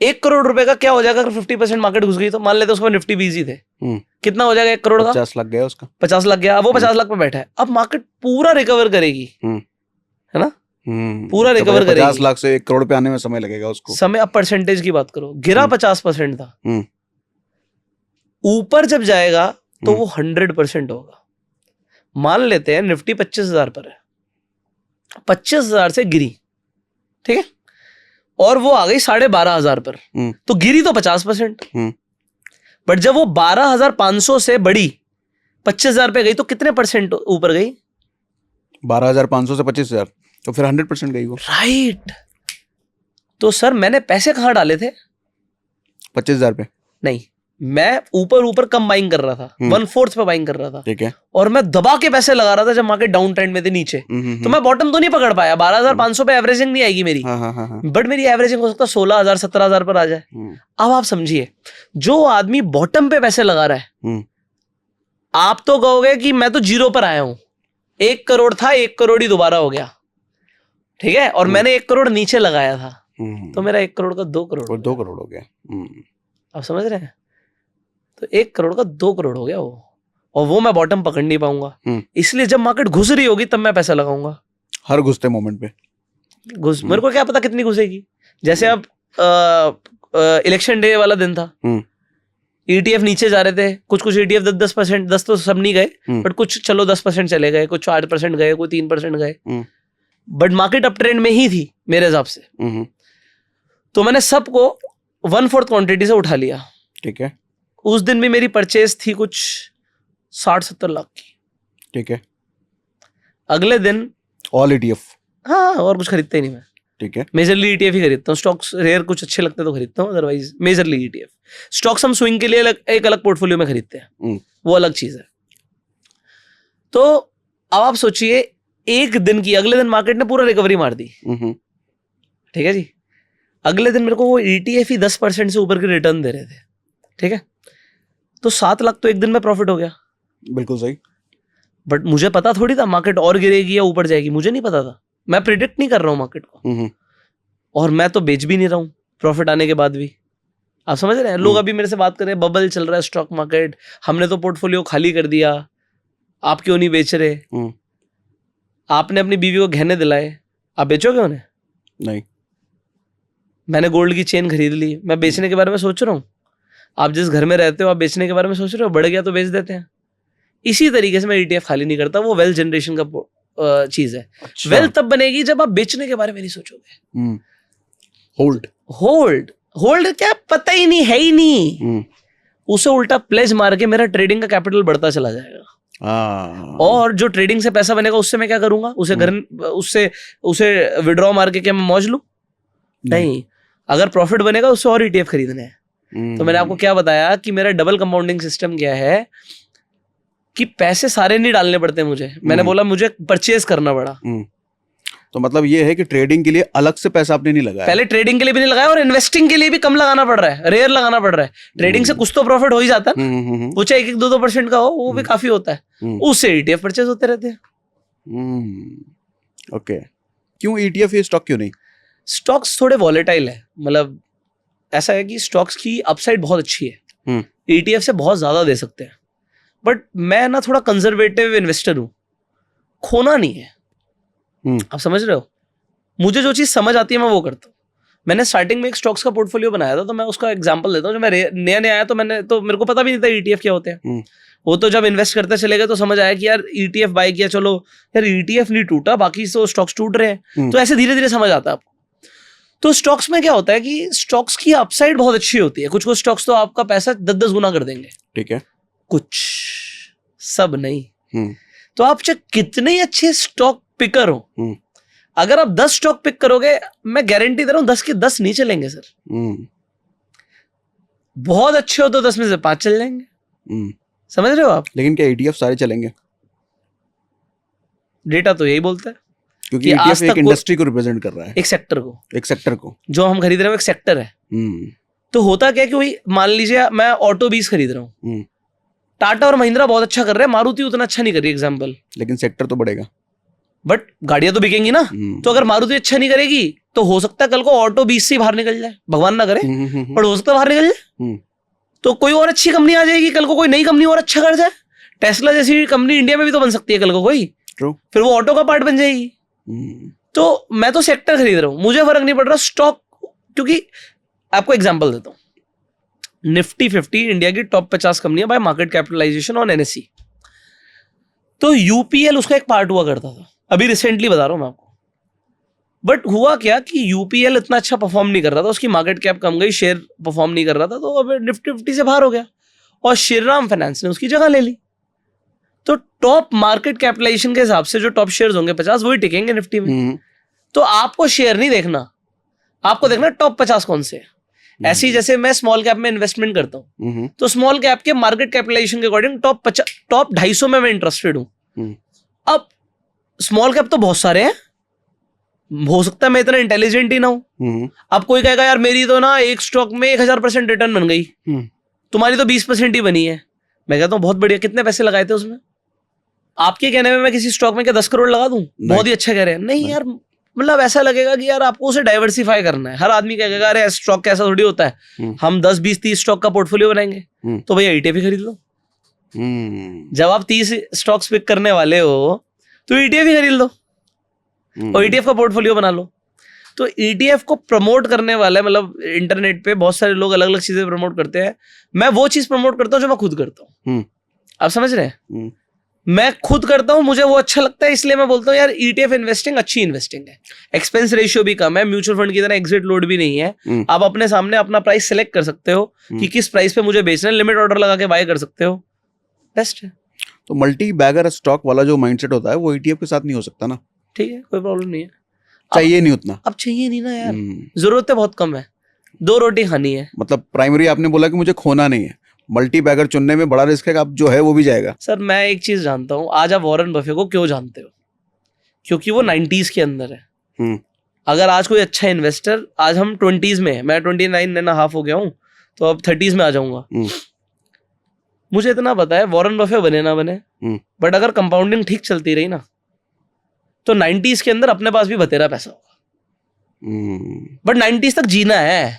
1 करोड़ रुपए का क्या हो जाएगा अगर 50% मार्केट घुस गई तो? मान लेते उसको निफ्टी बीज ही थे, कितना हो जाएगा 1 करोड़ का? 50 लाख गया उसका, 50 लाख गया, वो 50 लाख पे बैठा है। अब मार्केट पूरा रिकवर करेगी, है ना, पूरा रिकवर करेगी। 50 लाख से 1 करोड़ पे आने में समय लगेगा उसको। समय, अब परसेंटेज की बात करो, गिरा 50% था, ऊपर जब जाएगा तो वो 100% होगा। मान लेते हैं निफ्टी 25,000 पर है, 25,000 से गिरी, ठीक है, और वो आ गई 12,500 पर, तो गिरी तो 50%, बट जब वो 12,500 से बढ़ी 25,000 पे गई तो कितने % ऊपर गई? 12,500 से 25,000, तो फिर 100% गई वो। राइट। तो सर मैंने पैसे कहां डाले थे? 25,000 पे नहीं, मैं ऊपर कम बाइंग कर रहा था, 1/4 पे बाइंग कर रहा था, ठीक है, और मैं दबा के पैसे लगा रहा था जब मार्केट डाउन ट्रेंड में थे नीचे। तो मैं बॉटम तो नहीं पकड़ पाया, 12,500 पे एवरेजिंग नहीं आएगी मेरी, बट मेरी एवरेजिंग हो सकता है 16,000 17,000 पर आ जाए। अब आप समझिए, जो आदमी बॉटम पे पैसे लगा रहा है, आप तो कहोगे कि मैं तो जीरो पर आया हूं, 1 करोड़ था, 1 करोड़ ही दोबारा हो गया, ठीक है, और मैंने 1 करोड़ नीचे लगाया था, तो मेरा 1 करोड़ का 2 करोड़ और 2 करोड़ हो गया। आप समझ रहे हैं? तो 1 करोड़ का 2 करोड़ हो गया वो, और वो मैं बॉटम पकड़ नहीं पाऊंगा। इसलिए जब मार्केट घुस रही होगी तब मैं पैसा लगाऊंगा, हर घुसते मोमेंट पे मेरे को क्या पता कितनी घुसेगी। जैसे अब इलेक्शन डे वाला दिन था, ETF नीचे जा रहे थे, कुछ ETF 10% 10 तो सब नहीं गए, बट कुछ चलो 10% चले गए, कुछ 8% गए, कोई 3% गए, बट मार्केट अप ट्रेंड में ही थी मेरे हिसाब से। तो मैंने सबको 1/4 क्वांटिटी से उठा लिया, ठीक है। उस दिन भी मेरी परचेज थी कुछ 60-70 लाख की, ठीक है। अगले दिन ऑल ETF? हाँ, और कुछ खरीदते ही नहीं मैं, ठीक है। मेजरली ETF ही खरीदता हूँ, स्टॉक्स रेयर कुछ अच्छे लगते तो खरीदता हूँ, अदरवाइज मेजरली ETF। स्टॉक्स हम स्विंग के लिए एक अलग पोर्टफोलियो में खरीदते हैं, वो अलग चीज है। तो अब आप सोचिए, एक दिन की, अगले दिन मार्केट ने पूरा रिकवरी मार दी, ठीक है जी, अगले दिन मेरे को वो ETF ही 10% से ऊपर के रिटर्न दे रहे थे, ठीक है, तो 7 लाख तो एक दिन में प्रॉफिट हो गया। बिल्कुल सही। बट मुझे पता थोड़ी था मार्केट और गिरेगी या ऊपर जाएगी, मुझे नहीं पता था, मैं प्रिडिक्ट नहीं कर रहा हूँ मार्केट को, और मैं तो बेच भी नहीं रहा हूँ प्रॉफिट आने के बाद भी। आप समझ रहे हैं? लोग अभी मेरे से बात कर रहे हैं, बबल चल रहा है स्टॉक मार्केट, हमने तो पोर्टफोलियो खाली कर दिया, आप क्यों नहीं बेच रहे? आपने अपनी बीवी को गहने दिलाए, आप बेचोगे उन्हें? नहीं। मैंने गोल्ड की चेन खरीद ली, मैं बेचने के बारे में सोच रहा हूँ? आप जिस घर में रहते हो आप बेचने के बारे में सोच रहे हो? बढ़ गया तो बेच देते हैं। इसी तरीके से मैं ETF खाली नहीं करता, वो वेल्थ जनरेशन का चीज है। अच्छा। वेल्थ तब बनेगी जब आप बेचने के बारे में नहीं सोचोगे। होल्ड होल्ड होल्ड क्या, पता ही नहीं, है ही नहीं, उसे उल्टा प्लेज मार के मेरा ट्रेडिंग का कैपिटल बढ़ता चला जाएगा। और जो ट्रेडिंग से पैसा बनेगा उससे मैं क्या करूंगा? उसे घर उसे विड्रॉ मार के क्या मैं मौज लूं? नहीं, अगर प्रॉफिट बनेगा उससे और ETF खरीदने हैं। तो मैंने आपको क्या बताया कि मेरा डबल कंपाउंडिंग सिस्टम क्या है, कि पैसे सारे नहीं डालने पड़ते मुझे, मैंने बोला मुझे परचेज करना पड़ा। तो मतलब ये है कि ट्रेडिंग के लिए अलग से पैसा आपने नहीं लगाया? पहले ट्रेडिंग के लिए भी नहीं लगाया, और इन्वेस्टिंग के लिए भी कम लगाना पड़ रहा है, रेयर लगाना पड़ रहा है। ट्रेडिंग से कुछ तो प्रॉफिट हो ही जाता है, वो चाहे 1-2% का हो, वो भी काफी होता है, उससे ETF परचेज होते रहते हैं। ओके, क्यों ETF? ये स्टॉक क्यों नहीं? स्टॉक्स थोड़े वॉलेटाइल है, मतलब ऐसा है कि स्टॉक्स की अपसाइड बहुत अच्छी है, ETF से बहुत ज्यादा दे सकते हैं, बट मैं ना थोड़ा कंजर्वेटिव इन्वेस्टर हूँ, खोना नहीं है। आप समझ रहे हो? मुझे जो चीज समझ आती है मैं वो करता हूँ। मैंने स्टार्टिंग में एक स्टॉक्स का पोर्टफोलियो बनाया था, तो मैं उसका एग्जांपल देता हूँ। जब मैं नया आया तो मेरे को पता भी नहीं था ETF क्या होते हैं। वो तो जब इन्वेस्ट करते चले गए तो समझ आया कि यार ETF बाय किया, चलो यार ETF नहीं टूटा, बाकी तो स्टॉक्स टूट रहे हैं, तो ऐसे धीरे धीरे समझ आता है आपको। तो स्टॉक्स में क्या होता है कि स्टॉक्स की अपसाइड बहुत अच्छी होती है, कुछ स्टॉक्स तो आपका पैसा 10-10 गुना कर देंगे, ठीक है, कुछ, सब नहीं। तो आप चाहे कितने अच्छे स्टॉक पिकर हो, अगर आप 10 स्टॉक पिक करोगे, मैं गारंटी दे रहा हूं 10 के 10 नहीं चलेंगे सर। बहुत अच्छे हो तो 10 में से 5 चल जाएंगे। समझ रहे हो आप? लेकिन क्या ETF सारे चलेंगे? डेटा तो यही बोलता है, क्योंकि ETF एक इंडस्ट्री को रिप्रेजेंट कर रहा है, एक सेक्टर को जो हम खरीद रहे हैं, एक सेक्टर है। तो होता क्या कि वही, मान लीजिए मैं ऑटो 20 खरीद रहा हूँ, टाटा और महिंद्रा बहुत अच्छा कर रहे हैं, मारुति उतना अच्छा नहीं कर रही एग्जाम्पल, लेकिन सेक्टर तो बढ़ेगा, बट गाड़ियां तो बिकेंगी ना। तो अगर मारुति अच्छा नहीं करेगी तो हो सकता है कल को ऑटो 20 से बाहर निकल जाए, भगवान ना करे, पर हो सकता है बाहर निकल जाए। तो कोई और अच्छी कंपनी आ जाएगी, कल को कोई नई कंपनी और अच्छा कर जाए, टेस्ला जैसी कंपनी इंडिया में भी तो बन सकती है कल को कोई, फिर वो ऑटो का पार्ट बन जाएगी। तो मैं तो सेक्टर खरीद रहा हूं, मुझे फर्क नहीं पड़ रहा स्टॉक, क्योंकि आपको एग्जांपल देता हूं, निफ्टी 50 इंडिया की टॉप 50 कंपनियां by market capitalisation on NSE। तो UPL उसका एक पार्ट हुआ करता था, अभी रिसेंटली बता रहा हूं मैं आपको। बट हुआ क्या कि UPL इतना अच्छा परफॉर्म नहीं कर रहा था, उसकी मार्केट कैप कम गई, शेयर परफॉर्म नहीं कर रहा था, तो अब निफ्टी 50 से बाहर हो गया, और श्रीराम फाइनेंस ने उसकी जगह ले ली। तो टॉप मार्केट कैपिटलाइजेशन के हिसाब से जो टॉप शेयर्स होंगे 50, वही टिकेंगे निफ्टी में। तो आपको शेयर नहीं देखना, आपको देखना टॉप 50 कौन से। ऐसे ही जैसे मैं स्मॉल कैप में इन्वेस्टमेंट करता हूँ तो स्मॉल कैप के मार्केट कैपिटलाइजेशन के अकॉर्डिंग टॉप 250 में मैं इंटरेस्टेड हूँ। अब स्मॉल कैप तो बहुत सारे हैं, हो सकता है मैं इतना इंटेलिजेंट ही ना हूं। अब कोई कहेगा यार मेरी तो ना एक स्टॉक में 1000% रिटर्न बन गई, तुम्हारी तो 20% ही बनी है। मैं कहता हूँ बहुत बढ़िया, कितने पैसे लगाए थे उसमें? आपके कहने में मैं किसी स्टॉक में क्या 10 करोड़ लगा दूं? बहुत ही अच्छा कह रहे हैं। नहीं यार, मतलब ऐसा लगेगा कि यार आपको उसे डाइवर्सिफाई करना है। हर आदमी कहेगा अरे स्टॉक कैसा थोड़ी होता है, हम 10 20 30 स्टॉक का पोर्टफोलियो बनाएंगे, तो भैया ईटीएफ ही खरीद लो। जब आप 30 स्टॉक्स पिक करने वाले हो तो ईटीएफ ही खरीद लो और ईटीएफ का पोर्टफोलियो बना लो। तो ईटीएफ को प्रमोट करने वाले, मतलब इंटरनेट पे बहुत सारे लोग अलग अलग चीजें प्रमोट करते हैं। मैं वो चीज प्रमोट करता हूँ जो मैं खुद करता हूँ। आप समझ रहे हैं? मैं खुद करता हूँ, मुझे वो अच्छा लगता है, इसलिए मैं बोलता हूँ यार ईटीएफ इन्वेस्टिंग अच्छी इन्वेस्टिंग है। एक्सपेंस रेशियो भी कम है, म्यूचुअल फंड की तरह एग्जिट लोड भी नहीं है। आप अपने सामने अपना प्राइस सिलेक्ट कर सकते हो कि किस प्राइस पे मुझे बेचना है, लिमिट ऑर्डर लगा के बाय कर सकते हो। बेस्ट है। तो मल्टी बैगर स्टॉक वाला जो माइंडसेट होता है वो ईटीएफ के साथ नहीं हो सकता ना? ठीक है, कोई प्रॉब्लम नहीं है। चाहिए नहीं उतना। अब चाहिए नहीं ना यार, जरूरतें बहुत कम है, 2 रोटी खानी है। मतलब प्राइमरी आपने बोला कि मुझे खोना नहीं है, मल्टी बैगर चुनने में बड़ा रिस्क है, आप जो है वो भी जाएगा। सर मैं एक चीज जानता हूँ, आज आप वॉरेन बफे को क्यों जानते हो? क्योंकि वो 90s के अंदर है। अगर आज कोई अच्छा इन्वेस्टर, आज हम 20s में है, मैं 29.5 हो गया हूँ, तो अब 30s में आ जाऊंगा। मुझे इतना पता है वॉरेन बफे बने ना बने, बट अगर कंपाउंडिंग ठीक चलती रही ना तो 90s के अंदर अपने पास भी बतेरा पैसा होगा। बट 90s तक जीना है।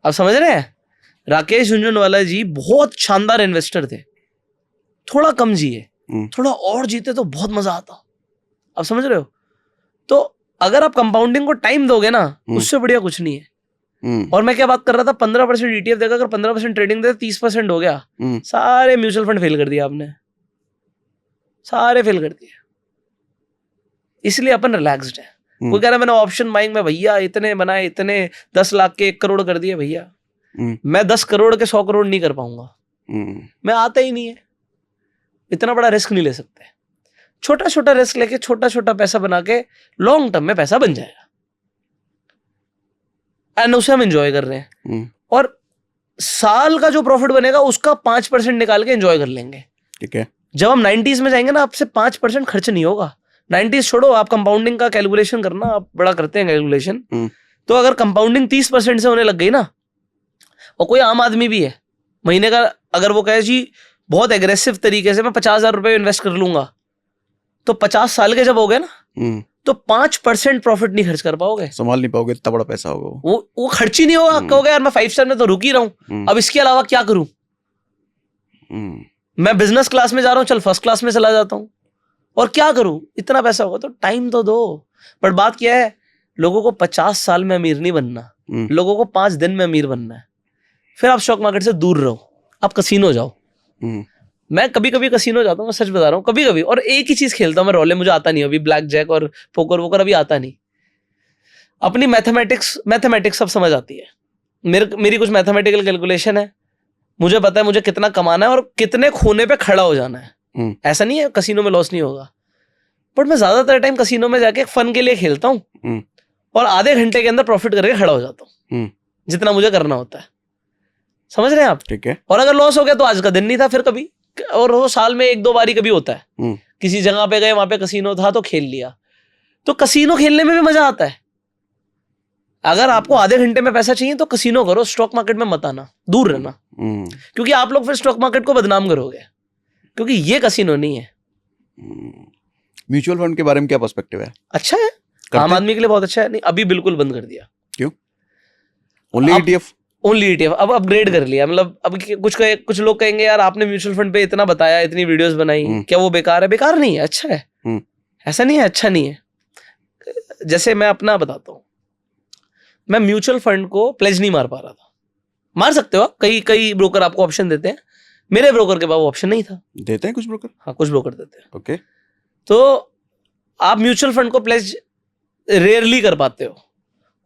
आप समझ रहे हैं? राकेश झुनझुनवाला जी बहुत शानदार इन्वेस्टर थे, थोड़ा कम जिए, थोड़ा और जीते तो बहुत मजा आता। आप समझ रहे हो? तो अगर आप कंपाउंडिंग को टाइम दोगे ना, उससे बढ़िया कुछ नहीं है। और मैं क्या बात कर रहा था, 15% ईटीएफ देगा, अगर 15% ट्रेडिंग दे 30% हो गया, सारे म्यूचुअल फंड फेल कर दिया आपने, सारे फेल कर दिए। इसलिए अपन रिलैक्स्ड है। कोई कह रहा है मैंने ऑप्शन बाइंग में भैया इतने बनाए, इतने 10 लाख के 1 करोड़ कर दिए। भैया मैं 10 करोड़ के 100 करोड़ नहीं कर पाऊंगा, मैं आता ही नहीं है। इतना बड़ा रिस्क नहीं ले सकते। छोटा छोटा रिस्क लेके छोटा छोटा पैसा बना के लॉन्ग टर्म में पैसा बन जाएगा, एंड उसे हम एंजॉय कर रहे हैं। और साल का जो प्रॉफिट बनेगा उसका 5% निकाल के एंजॉय कर लेंगे। ठीक है। जब हम 90s में जाएंगे ना, आपसे 5% खर्च नहीं होगा। 90s छोड़ो, आप कंपाउंडिंग का कैलकुलेशन करना, आप बड़ा करते हैं कैलकुलेशन। तो अगर कंपाउंडिंग 30% से होने लग गई ना, और कोई आम आदमी भी है महीने का, अगर वो कहे जी बहुत एग्रेसिव तरीके से मैं 50,000 रुपए इन्वेस्ट कर लूंगा, तो 50 साल के जब हो गए ना, तो 5% प्रॉफिट नहीं खर्च कर पाओगे, संभाल नहीं पाओगे, इतना बड़ा पैसा होगा वो खर्च ही नहीं होगा। कहोगे यार मैं 5 स्टार में तो रुक ही रहा हूं, अब इसके अलावा क्या करूं? मैं बिजनेस क्लास में जा रहा हूं, चल फर्स्ट क्लास में चला जाता हूं, और क्या करूं? इतना पैसा होगा तो टाइम तो दो। पर बात क्या है, लोगों को 50 साल में अमीर नहीं बनना, लोगों को 5 दिन में अमीर बनना है। फिर आप स्टॉक मार्केट से दूर रहो, आप कसीनो जाओ। मैं कभी कभी कसीनो जाता हूँ, मैं सच बता रहा हूँ, कभी कभी, और एक ही चीज खेलता हूँ मैं, रोले मुझे आता नहीं, अभी ब्लैक जैक और पोकर वोकर अभी आता नहीं। अपनी मैथमेटिक्स सब समझ आती है। मेरी कुछ मैथमेटिकल कैलकुलेशन है, मुझे पता है मुझे कितना कमाना है और कितने खोने पे खड़ा हो जाना है। ऐसा नहीं है कसीनो में लॉस नहीं होगा, बट मैं ज्यादातर टाइम कसीनो में जाके फन के लिए खेलता हूँ और आधे घंटे के अंदर प्रॉफिट करके खड़ा हो जाता हूँ, जितना मुझे करना होता है। समझ रहे हैं आप? ठीक है। और अगर लॉस हो गया तो आज का दिन नहीं था फिर कभी, और वो साल में 1-2 बारी कभी होता है, किसी जगह पे गए, वहां पे कसीनो था तो खेल लिया। तो कसीनो खेलने में भी मजा आता है। अगर आपको आधे घंटे में पैसा चाहिए तो कसीनो करो, स्टॉक मार्केट में मत आना, दूर रहना, क्योंकि आप लोग फिर स्टॉक मार्केट को बदनाम करोगे, क्योंकि ये कसीनो नहीं है। म्यूचुअल फंड के बारे में क्या पर्सपेक्टिव है? अच्छा है, आम आदमी के लिए बहुत अच्छा है। नहीं, अभी बिल्कुल बंद कर दिया। क्यों? Only ETF? Only ETF. अब अपग्रेड कर लिया। मतलब अब कुछ लोग कहेंगे यार आपने म्यूचुअल फंड पे इतना बताया, इतनी वीडियोस बनाई, क्या वो बेकार है? बेकार नहीं है, अच्छा है। ऐसा नहीं है अच्छा नहीं है। जैसे मैं अपना बताता हूँ, मैं म्यूचुअल फंड को प्लेज नहीं मार पा रहा था। मार सकते हो, कई ब्रोकर आपको ऑप्शन देते हैं, मेरे ब्रोकर के पास वो ऑप्शन नहीं था। देते हैं कुछ ब्रोकर? हाँ, कुछ ब्रोकर देते हैं। ओके। तो आप म्यूचुअल फंड को प्लेज रेयरली कर पाते हो,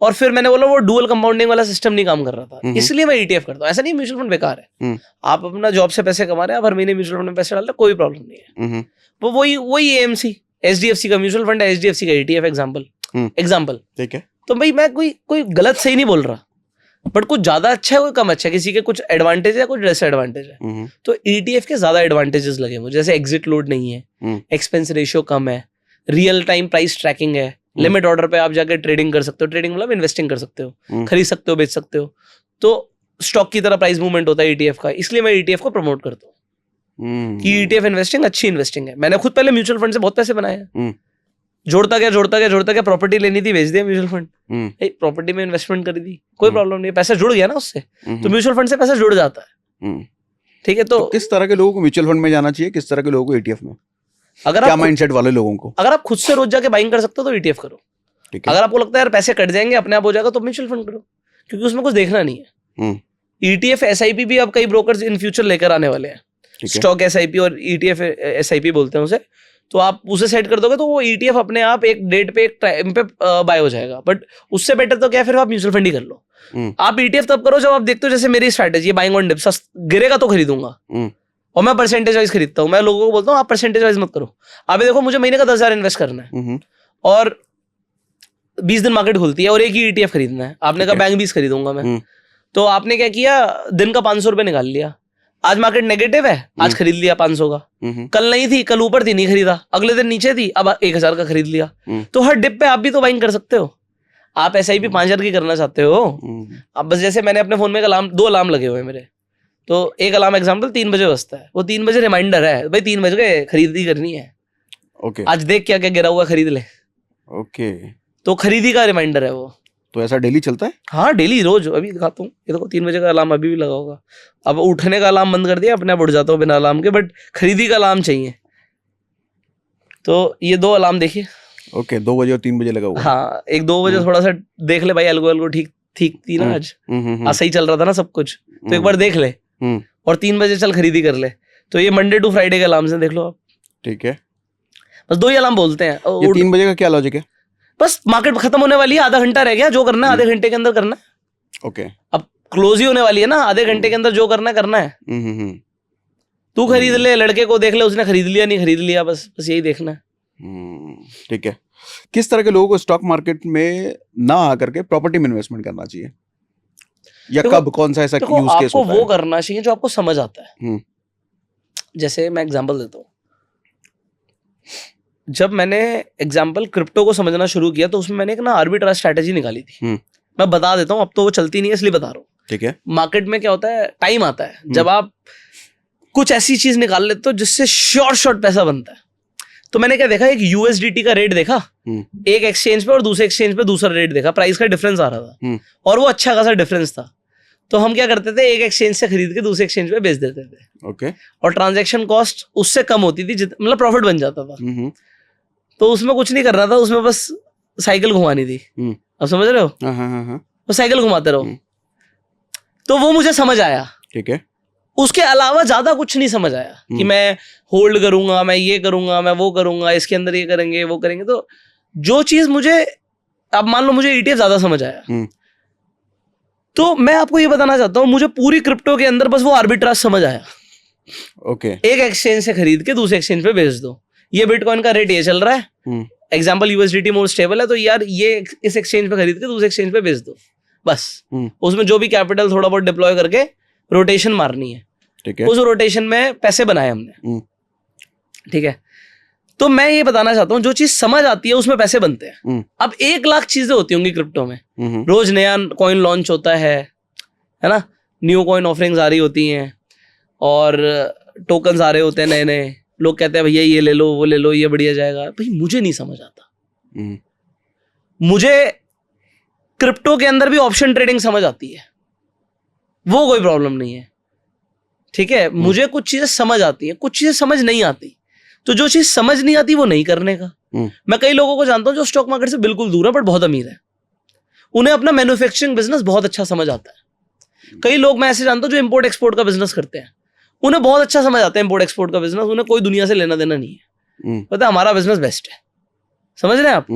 और फिर मैंने बोला वो डुअल कंपाउंडिंग वाला सिस्टम नहीं काम कर रहा था, इसलिए मैं ईटीएफ करता हूँ। ऐसा नहीं म्यूचुअल फंड बेकार है, आप अपना जॉब से पैसे कमा रहे हैं, आप हर महीने म्यूचुअल फंड में पैसे डाल रहे हैं, कोई प्रॉब्लम नहीं है। वो वही एएमसी, एचडीएफसी का म्यूचुअल फंड है, एचडीएफसी का ईटीएफ एग्जांपल। ठीक है। तो भाई मैं कोई गलत सही नहीं बोल रहा, बट कुछ ज्यादा अच्छा है कोई कम अच्छा है, किसी के कुछ एडवांटेज है कुछ डिसएडवांटेज है। तो ETF के ज्यादा एडवांटेजेस लगे मुझे, जैसे एग्जिट लोड नहीं है, एक्सपेंस रेशियो कम है, रियल टाइम प्राइस ट्रैकिंग है, लिमिट ऑर्डर पे आप जाकर ट्रेडिंग कर सकते हो, ट्रेडिंग मतलब इन्वेस्टिंग कर सकते हो, खरीद सकते हो बेच सकते हो, तो स्टॉक की तरह प्राइस मूवमेंट होता है ETF का, इसलिए मैं ETF को प्रमोट करता हूँ कि ETF इन्वेस्टिंग अच्छी इन्वेस्टिंग है। मैंने खुद पहले म्यूचुअल फंड से बहुत पैसे बनाए हैं, जोड़ता गया, प्रॉपर्टी लेनी थी बेच दिया म्यूचुअल फंड, प्रॉपर्टी में इन्वेस्टमेंट कर दी, कोई प्रॉब्लम नहीं है, पैसा जुड़ गया ना उससे, तो म्यूचुअल फंड से पैसा जुड़ जाता है। ठीक है, तो किस तरह के लोगों को म्यूचुअल फंड में जाना चाहिए, किस तरह के लोगों को ETF में, अगर क्या आप माइंडसेट वाले लोगों को? अगर आप खुद से रोज जाके बाइंग कर सकते हो तो ETF करो। अगर आपको लगता है यार पैसे कट जाएंगे अपने आप हो जाएगा तो म्यूचुअल फंड करो, क्योंकि उसमें कुछ देखना नहीं है। ETF SIP भी अब कई ब्रोकर्स इन फ्यूचर लेकर आने वाले हैं, स्टॉक SIP और ETF SIP बोलते हैं उसे, तो आप उसे सेट कर दोगे तो वो ETF अपने आप एक डेट पे एक टाइम पे बाय हो जाएगा। बट उससे बेटर तो क्या है, फिर आप म्यूचुअल फंड ही कर लो। आप ETF तब करो जब आप देखते हो जैसे मेरी स्ट्रैटेजी है बाइंग ऑन डिप्स, गिरेगा तो खरीदूंगा, और मैं परसेंटेज वाइज खरीदता हूँ। मैं लोगों को बोलता हूँ आप परसेंटेज वाइज मत करो, अभी देखो मुझे महीने का 10,000 इन्वेस्ट करना है और 20 दिन मार्केट खुलती है और एक ही ETF खरीदना है, आपने कहा बैंक 20 खरीदूंगा मैं, तो आपने क्या किया, दिन का 500 रुपये निकाल लिया, आज मार्केट नेगेटिव है, आज खरीद लिया 500 का, कल नहीं थी, कल ऊपर थी नहीं खरीदा, अगले दिन नीचे थी अब 1,000 का खरीद लिया। तो हर डिप पे आप भी तो बाइंग कर सकते हो। आप SIP 5,000 की करना चाहते हो, अब बस जैसे मैंने अपने फोन में अलार्म 2 अलार्म लगे हुए हैं मेरे, तो एक अलार्म एग्जाम्पल 3 बजे बजता है, वो 3 बजे रिमाइंडर है भाई 3 बज गए खरीदी करनी है, आज देख क्या क्या गिरा हुआ खरीद ले, तो खरीदी का रिमाइंडर है वो। तो ऐसा डेली चलता है? हाँ डेली, रोज। अभी दिखाता हूँ, ये देखो 3 बजे का अलार्म अभी भी लगा होगा, अब उठने का अलार्म बंद कर दिया, अपने आप उठ जाता हूँ बिना अलार्म के, बट खरीदी का अलार्म चाहिए। तो ये 2 अलार्म देखिए, 2 बजे और 3 बजे लगा हुआ। हाँ, एक 2 बजे थोड़ा सा देख ले भाई, अलगो ठीक थी ना आज, सही चल रहा था ना सब कुछ, तो एक बार देख ले, और 3 बजे चल खरीदी कर ले। तो ये मंडे टू फ्राइडे के अलार्म से देख लो आप। ठीक है, बस 2 ही अलार्म बोलते हैं। 3 बजे का क्या लॉजिक है? बस मार्केट खत्म होने वाली है, आधा घंटा रह गया, जो करना है आधे घंटे के अंदर करना है। अब क्लोज ही होने वाली है ना, आधे घंटे के अंदर जो करना है। तू खरीद ले, लड़के को देख ले उसने खरीद लिया नहीं खरीद लिया, बस यही देखना है। ठीक है, किस तरह के लोगों को स्टॉक मार्केट में ना आकर के प्रॉपर्टी में इन्वेस्टमेंट करना चाहिए, या कब, कौन सा ऐसा यूज केस होता है? वो करना चाहिए जो आपको समझ आता है। जैसे मैं एग्जांपल देता हूँ, जब मैंने एग्जांपल क्रिप्टो को समझना शुरू किया तो उसमें मैंने एक ना आर्बिट्राज स्ट्रैटेजी निकाली थी। मैं बता देता हूँ, अब तो वो चलती नहीं है इसलिए बता रहा हूँ। ठीक है, मार्केट में क्या होता है, टाइम आता है जब आप कुछ ऐसी चीज निकाल लेते हो जिससे शॉर्ट पैसा बनता है। तो मैंने क्या देखा, एक USDT का रेट देखा एक एक्सचेंज पे और दूसरे एक्सचेंज पे दूसरा रेट देखा, प्राइस का डिफरेंस आ रहा था और वो अच्छा खासा डिफरेंस था। तो हम क्या करते थे, एक एक्सचेंज से खरीद के दूसरे एक्सचेंज पे बेच देते थे। और ट्रांजैक्शन कॉस्ट उससे कम होती थी, मतलब प्रॉफिट बन जाता था। तो उसमें कुछ नहीं करना था, उसमें बस साइकिल घुमानी थी। अब समझ रहे हो? वो साइकिल घुमाते रहो। तो वो मुझे समझ आया। ठीक है, उसके अलावा ज्यादा कुछ नहीं समझ आया कि मैं होल्ड करूंगा, मैं ये करूंगा, मैं वो करूंगा, इसके अंदर ये करेंगे वो करेंगे। तो जो चीज मुझे, अब मान लो मुझे ETF ज्यादा समझ आया, तो मैं आपको ये बताना चाहता हूँ, मुझे पूरी क्रिप्टो के अंदर बस वो आर्बिट्राज समझ आया। एक एक्सचेंज से खरीद के दूसरे एक्सचेंज पे बेच दो, ये बिटकॉइन का रेट ये चल रहा है, एग्जाम्पल USDT मोर स्टेबल है, तो यार ये इस एक्सचेंज पे खरीद के दूसरे एक्सचेंज पे बेच दो, बस। उसमें जो भी कैपिटल थोड़ा बहुत डिप्लॉय करके रोटेशन मारनी है। ठीक है, उस रोटेशन में पैसे बनाए हमने। ठीक है, तो मैं ये बताना चाहता हूँ, जो चीज समझ आती है उसमें पैसे बनते हैं। अब 1 लाख चीजें होती होंगी क्रिप्टो में, रोज नया कॉइन लॉन्च होता है ना, न्यू कॉइन ऑफरिंग्स आ रही होती हैं और टोकन्स आ रहे होते हैं नए, लोग कहते हैं भैया ये ले लो वो ले लो, ये बढ़िया जाएगा। भाई मुझे नहीं समझ आता। मुझे क्रिप्टो के अंदर भी ऑप्शन ट्रेडिंग समझ आती है, वो कोई प्रॉब्लम नहीं है। ठीक है, मुझे कुछ चीजें समझ आती है, कुछ चीजें समझ नहीं आती। तो जो चीज समझ नहीं आती वो नहीं करने का। मैं कई लोगों को जानता हूं जो स्टॉक मार्केट से बिल्कुल दूर है बट बहुत अमीर है, उन्हें अपना मैन्युफैक्चरिंग बिजनेस बहुत अच्छा समझ आता है। कई लोग मैं ऐसे जानता हूं जो इंपोर्ट एक्सपोर्ट का बिजनेस करते हैं, उन्हें बहुत अच्छा समझ आता है इंपोर्ट एक्सपोर्ट का बिजनेस, उन्हें कोई दुनिया से लेना देना नहीं है, पता है हमारा बिजनेस बेस्ट है। समझ रहे हैं आप?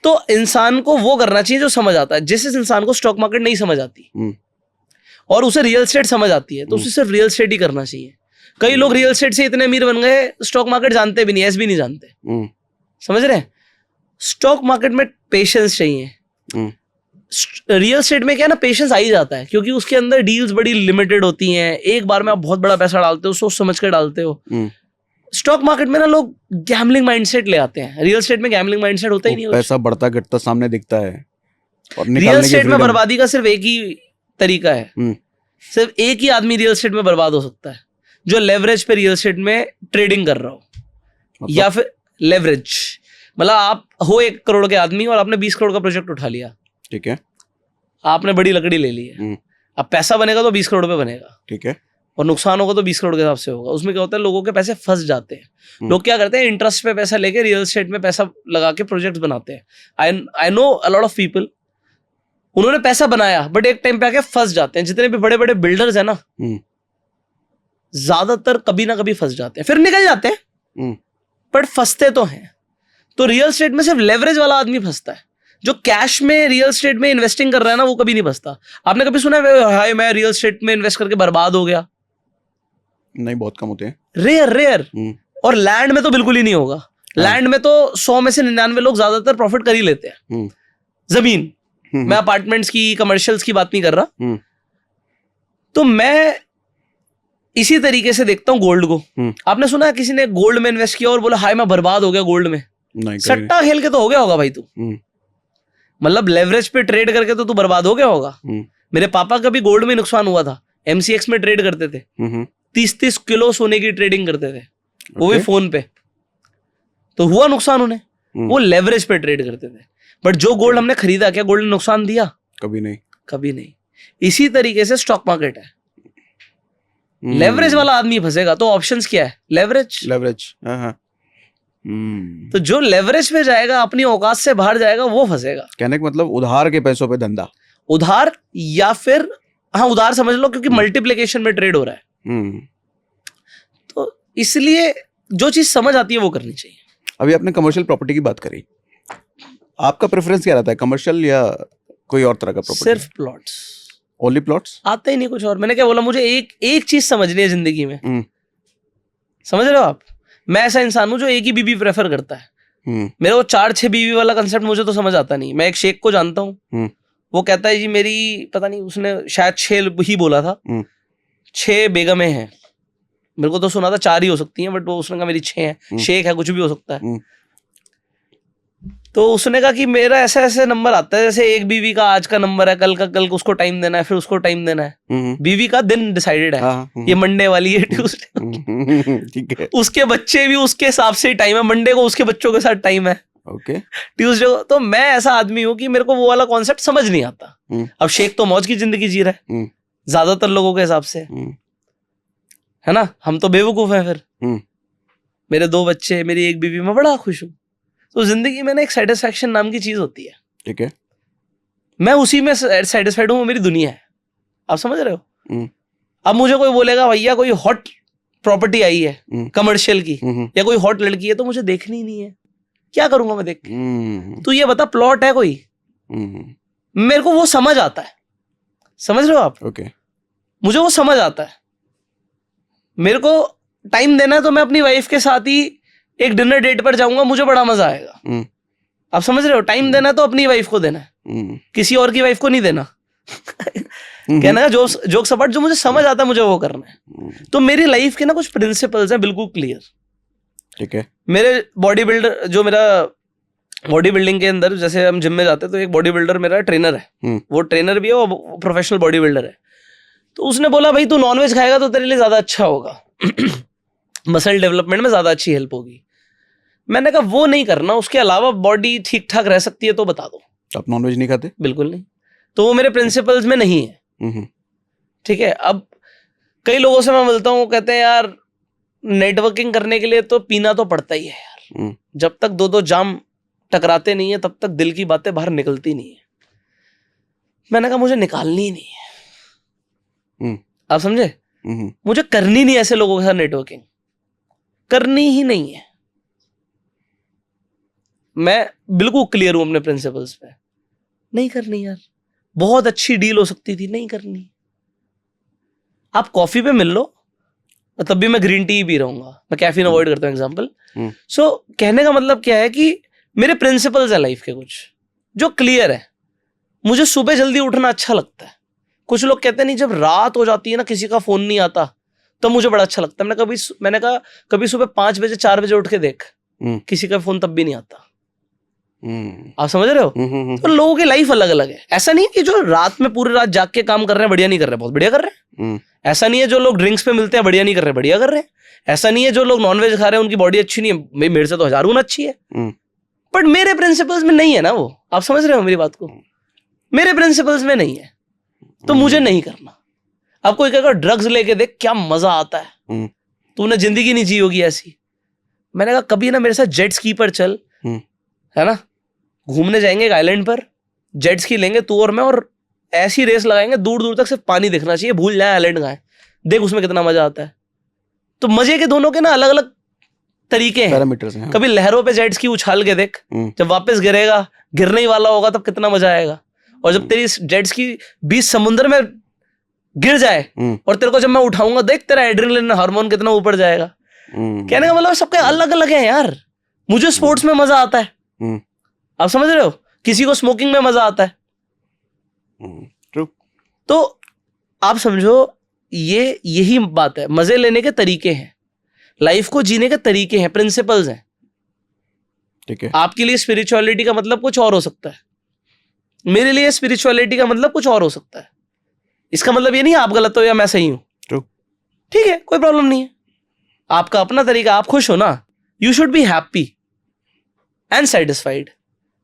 तो इंसान को वो करना चाहिए जो समझ आता है। जिस इंसान को स्टॉक मार्केट नहीं समझ आती और उसे रियल एस्टेट समझ आती है तो उसे सिर्फ रियल एस्टेट ही करना चाहिए। कई लोग रियल एस्टेट से इतने अमीर बन गए, स्टॉक मार्केट जानते भी नहीं, ऐसे भी नहीं जानते। समझ रहे हैं? स्टॉक मार्केट में पेशेंस चाहिए, रियल स्टेट में क्या है ना, पेशेंस आ ही जाता है, क्योंकि उसके अंदर डील्स बड़ी लिमिटेड होती हैं, एक बार में आप बहुत बड़ा पैसा डालते हो, सोच समझ कर डालते हो। स्टॉक मार्केट में ना लोग गैम्बलिंग माइंडसेट ले आते हैं, रियल स्टेट में गैम्बलिंग माइंडसेट होता ही नहीं। पैसा बढ़ता घटता सामने दिखता है और रियल स्टेट में बर्बादी का सिर्फ एक ही तरीका है, सिर्फ एक ही आदमी रियल स्टेट में बर्बाद हो सकता है, जो लेवरेज पे रियल स्टेट में ट्रेडिंग कर रहा हो। या फिर लेवरेज मतलब आप हो 1 करोड़ के आदमी और आपने 20 करोड़ का प्रोजेक्ट उठा लिया, ठीक है, आपने बड़ी लकड़ी ले ली है, अब पैसा बनेगा तो 20 करोड़ पे बनेगा, ठीक है, और नुकसान होगा तो 20 करोड़ के हिसाब से होगा। उसमें क्या होता है, लोगों के पैसे फंस जाते हैं। लोग क्या करते हैं, इंटरेस्ट पे पैसा लेके रियल एस्टेट में पैसा लगा के प्रोजेक्ट्स बनाते हैं। I know a lot of people, उन्होंने पैसा बनाया बट एक टाइम पे आके फंस जाते हैं। जितने भी बड़े बड़े बिल्डर्स हैं ना, ज्यादातर कभी ना कभी फंस जाते हैं, फिर निकल जाते हैं बट फंसते तो हैं। तो रियल एस्टेट में सिर्फ लेवरेज वाला आदमी फंसता है। जो कैश में रियल एस्टेट में इन्वेस्टिंग कर रहा है ना, वो कभी नहीं फंसता। आपने कभी सुना है हाय मैं रियल एस्टेट में इन्वेस्ट करके बर्बाद हो गया? नहीं, बहुत कम होते हैं, रेयर। और लैंड में तो बिल्कुल ही नहीं होगा। लैंड में तो 100 में से 99 लोग ज्यादातर प्रॉफिट कर ही लेते हैं। जमीन, मैं अपार्टमेंट्स की, कमर्शियल्स की बात नहीं कर रहा। तो मैं इसी तरीके से देखता हूं गोल्ड को। आपने सुना है किसी ने गोल्ड में इन्वेस्ट किया और बोला हाय मैं बर्बाद हो गया गोल्ड में? सट्टा खेल के तो हो गया होगा भाई तू, मतलब लेवरेज पे ट्रेड करके तो तू बर्बाद हो गया होगा। मेरे पापा का भी गोल्ड में नुकसान हुआ था। MCX में ट्रेड करते थे, 30-30 किलो सोने की ट्रेडिंग करते थे, वो भी फोन पे, तो हुआ नुकसान उन्हें। वो लेवरेज पे ट्रेड करते थे। बट जो गोल्ड हमने खरीदा, क्या गोल्ड ने नुकसान दिया? कभी नहीं, कभी नहीं। इसी तरीके से स्टॉक मार्केट है। लेवरेज वाला आदमी फंसेगा। तो ऑप्शंस क्या है? लेवरेज। तो जो लेवरेज पे जाएगा, अपनी औकात से बाहर जाएगा, वो फंसेगा। कहने का मतलब उधार के पैसों पे धंधा, उधार, या फिर हाँ उधार समझ लो, क्योंकि मल्टीप्लिकेशन में ट्रेड हो रहा है। तो इसलिए जो चीज समझ आती है वो करनी चाहिए। अभी आपने कमर्शियल प्रॉपर्टी की बात करी, आपका प्रेफरेंस क्या रहता है, कमर्शियल या कोई और तरह का प्रॉपर्टी? सिर्फ प्लॉट्स, ओनली प्लॉट्स, आता ही नहीं कुछ और। मैंने क्या बोला, मुझे एक चीज समझनी है जिंदगी में। समझ रहे हो आप? मैं ऐसा इंसान हूं जो एक ही बीवी प्रेफर करता है। मेरे को 4-6 बीवी वाला कंसेप्ट मुझे तो समझ आता नहीं। मैं एक शेख को जानता हूँ, वो कहता है जी मेरी, पता नहीं उसने शायद 6 ही बोला था, 6 बेगमें हैं। मेरे को तो सुना था 4 ही हो सकती हैं, बट वो उसने कहा मेरी 6 हैं। शेख है, कुछ भी हो सकता है। तो उसने कहा कि मेरा ऐसे ऐसे नंबर आता है, जैसे एक बीवी का आज का नंबर है, कल को उसको टाइम देना है, फिर उसको टाइम देना है। बीवी का दिन डिसाइडेड है, ये मंडे वाली है, ट्यूसडे, ठीक है, उसके बच्चे भी उसके हिसाब से ही टाइम है, मंडे को उसके बच्चों के साथ टाइम है, ओके, ट्यूसडे को। तो मैं ऐसा आदमी हूँ कि मेरे को वो वाला कॉन्सेप्ट समझ नहीं आता। अब शेख तो मौज की जिंदगी जी रहा है ज्यादातर लोगों के हिसाब से, है ना। हम तो बेवकूफ हैं फिर। मेरे 2 बच्चे, मेरी एक बीवी, मैं बड़ा खुश हूँ। तो जिंदगी में ना एक सेटिस्फैक्शन नाम की चीज होती है, ठीक है, मैं उसी में सेटिस्फाइड हूँ, वो मेरी दुनिया है। आप समझ रहे हो? अब मुझे कोई बोलेगा भैया कोई हॉट प्रॉपर्टी आई है कमर्शियल की, या कोई हॉट लड़की है, तो मुझे देखनी नहीं है। क्या करूंगा मैं देख के? तो ये बता, प्लॉट है कोई, मेरे को वो समझ आता है। समझ रहे हो आप? ओके, मुझे वो समझ आता है। मेरे को टाइम देना है तो मैं अपनी वाइफ के साथ ही एक डिनर डेट पर जाऊंगा, मुझे बड़ा मजा आएगा। आप समझ रहे हो? टाइम देना है तो अपनी वाइफ को देना है, किसी और की वाइफ को नहीं देना। कहना है जोक सपाट, जो मुझे समझ आता है मुझे वो करना है। तो मेरी लाइफ के ना कुछ प्रिंसिपल्स हैं बिल्कुल क्लियर, ठीक है। मेरे बॉडी बिल्डर, जो मेरा बॉडी बिल्डिंग के अंदर, जैसे हम जिम में जाते हैं तो एक बॉडी बिल्डर मेरा ट्रेनर है, वो ट्रेनर भी है, वो प्रोफेशनल बॉडी बिल्डर है। तो उसने बोला भाई तू नॉनवेज खाएगा तो तेरे लिए ज्यादा अच्छा होगा, मसल डेवलपमेंट में ज्यादा अच्छी हेल्प होगी। मैंने कहा वो नहीं करना, उसके अलावा बॉडी ठीक ठाक रह सकती है तो बता दो। आप नॉनवेज नहीं खाते? बिल्कुल नहीं। तो वो मेरे प्रिंसिपल्स में नहीं है, ठीक है। अब कई लोगों से मैं मिलता हूँ, कहते हैं यार नेटवर्किंग करने के लिए तो पीना तो पड़ता ही है यार, जब तक 2-2 जाम टकराते नहीं है तब तक दिल की बातें बाहर निकलती नहीं है। मैंने कहा मुझे निकालनी ही नहीं है, आप समझे? मुझे करनी नहीं ऐसे लोगों के साथ नेटवर्किंग, करनी ही नहीं है। मैं बिल्कुल क्लियर हूं अपने प्रिंसिपल्स पे, नहीं करनी यार। बहुत अच्छी डील हो सकती थी, नहीं करनी। आप कॉफी पे मिल लो, तब भी मैं ग्रीन टी ही पी रहूंगा, मैं कैफीन अवॉइड करता हूं एग्जांपल। सो कहने का मतलब क्या है कि मेरे प्रिंसिपल्स है लाइफ के कुछ जो क्लियर है, मुझे सुबह जल्दी उठना अच्छा लगता है। कुछ लोग कहते नहीं, जब रात हो जाती है ना, किसी का फोन नहीं आता, तो मुझे बड़ा अच्छा लगता है। मैंने कहा कभी सुबह 5 बजे 4 बजे उठ के देख, किसी का फोन तब भी नहीं आता। आप समझ रहे हो? तो लोगों की लाइफ अलग अलग है। ऐसा नहीं है कि जो रात में पूरी रात जाग के काम कर रहे हैं बढ़िया नहीं कर रहे, बहुत बढ़िया कर रहे हैं। ऐसा नहीं है जो लोग ड्रिंक्स पे मिलते हैं बढ़िया नहीं कर रहे, बढ़िया कर रहे हैं। ऐसा नहीं है जो लोग नॉनवेज खा रहे हैं उनकी बॉडी अच्छी नहीं है, मेरे से तो 1000 गुना अच्छी है। बट मेरे प्रिंसिपल्स में नहीं है ना वो। आप समझ रहे हो मेरी बात को? मेरे प्रिंसिपल्स में नहीं है, तो मुझे नहीं करना। अब कोई कहेगा ड्रग्स लेके देख क्या मजा आता है, तूने जिंदगी नहीं जी होगी ऐसी। मैंने कहा कभी ना मेरे साथ जेट स्की पर चल, है ना, घूमने जाएंगे एक आइलैंड पर, जेट स्की लेंगे तू और मैं, और ऐसी रेस लगाएंगे दूर दूर तक सिर्फ पानी दिखना चाहिए, भूल जाए आइलैंड कहाँ है, देख उसमें कितना मजा आता है। तो मजे के दोनों के ना अलग अलग तरीके हैं। कभी लहरों पे जेट स्की उछाल के देख, जब वापस गिरेगा, गिरने ही वाला होगा, तब कितना मजा आएगा। और जब तेरी जेट स्की बीच समुद्र में गिर जाए और तेरे को जब मैं उठाऊंगा, देख तेरा एड्रेनलिन हार्मोन कितना ऊपर जाएगा। कहने का मतलब सबके अलग अलग है यार। मुझे स्पोर्ट्स में मजा आता है, आप समझ रहे हो, किसी को स्मोकिंग में मजा आता है। ट्रू। तो आप समझो यही बात है। मजे लेने के तरीके हैं, लाइफ को जीने के तरीके हैं, प्रिंसिपल्स हैं। ठीक है। आपके लिए स्पिरिचुअलिटी का मतलब कुछ और हो सकता है, मेरे लिए स्पिरिचुअलिटी का मतलब कुछ और हो सकता है। इसका मतलब ये नहीं आप गलत हो या मैं सही हूं। ट्रू। ठीक है, कोई प्रॉब्लम नहीं है, आपका अपना तरीका, आप खुश हो ना। You should be happy and satisfied.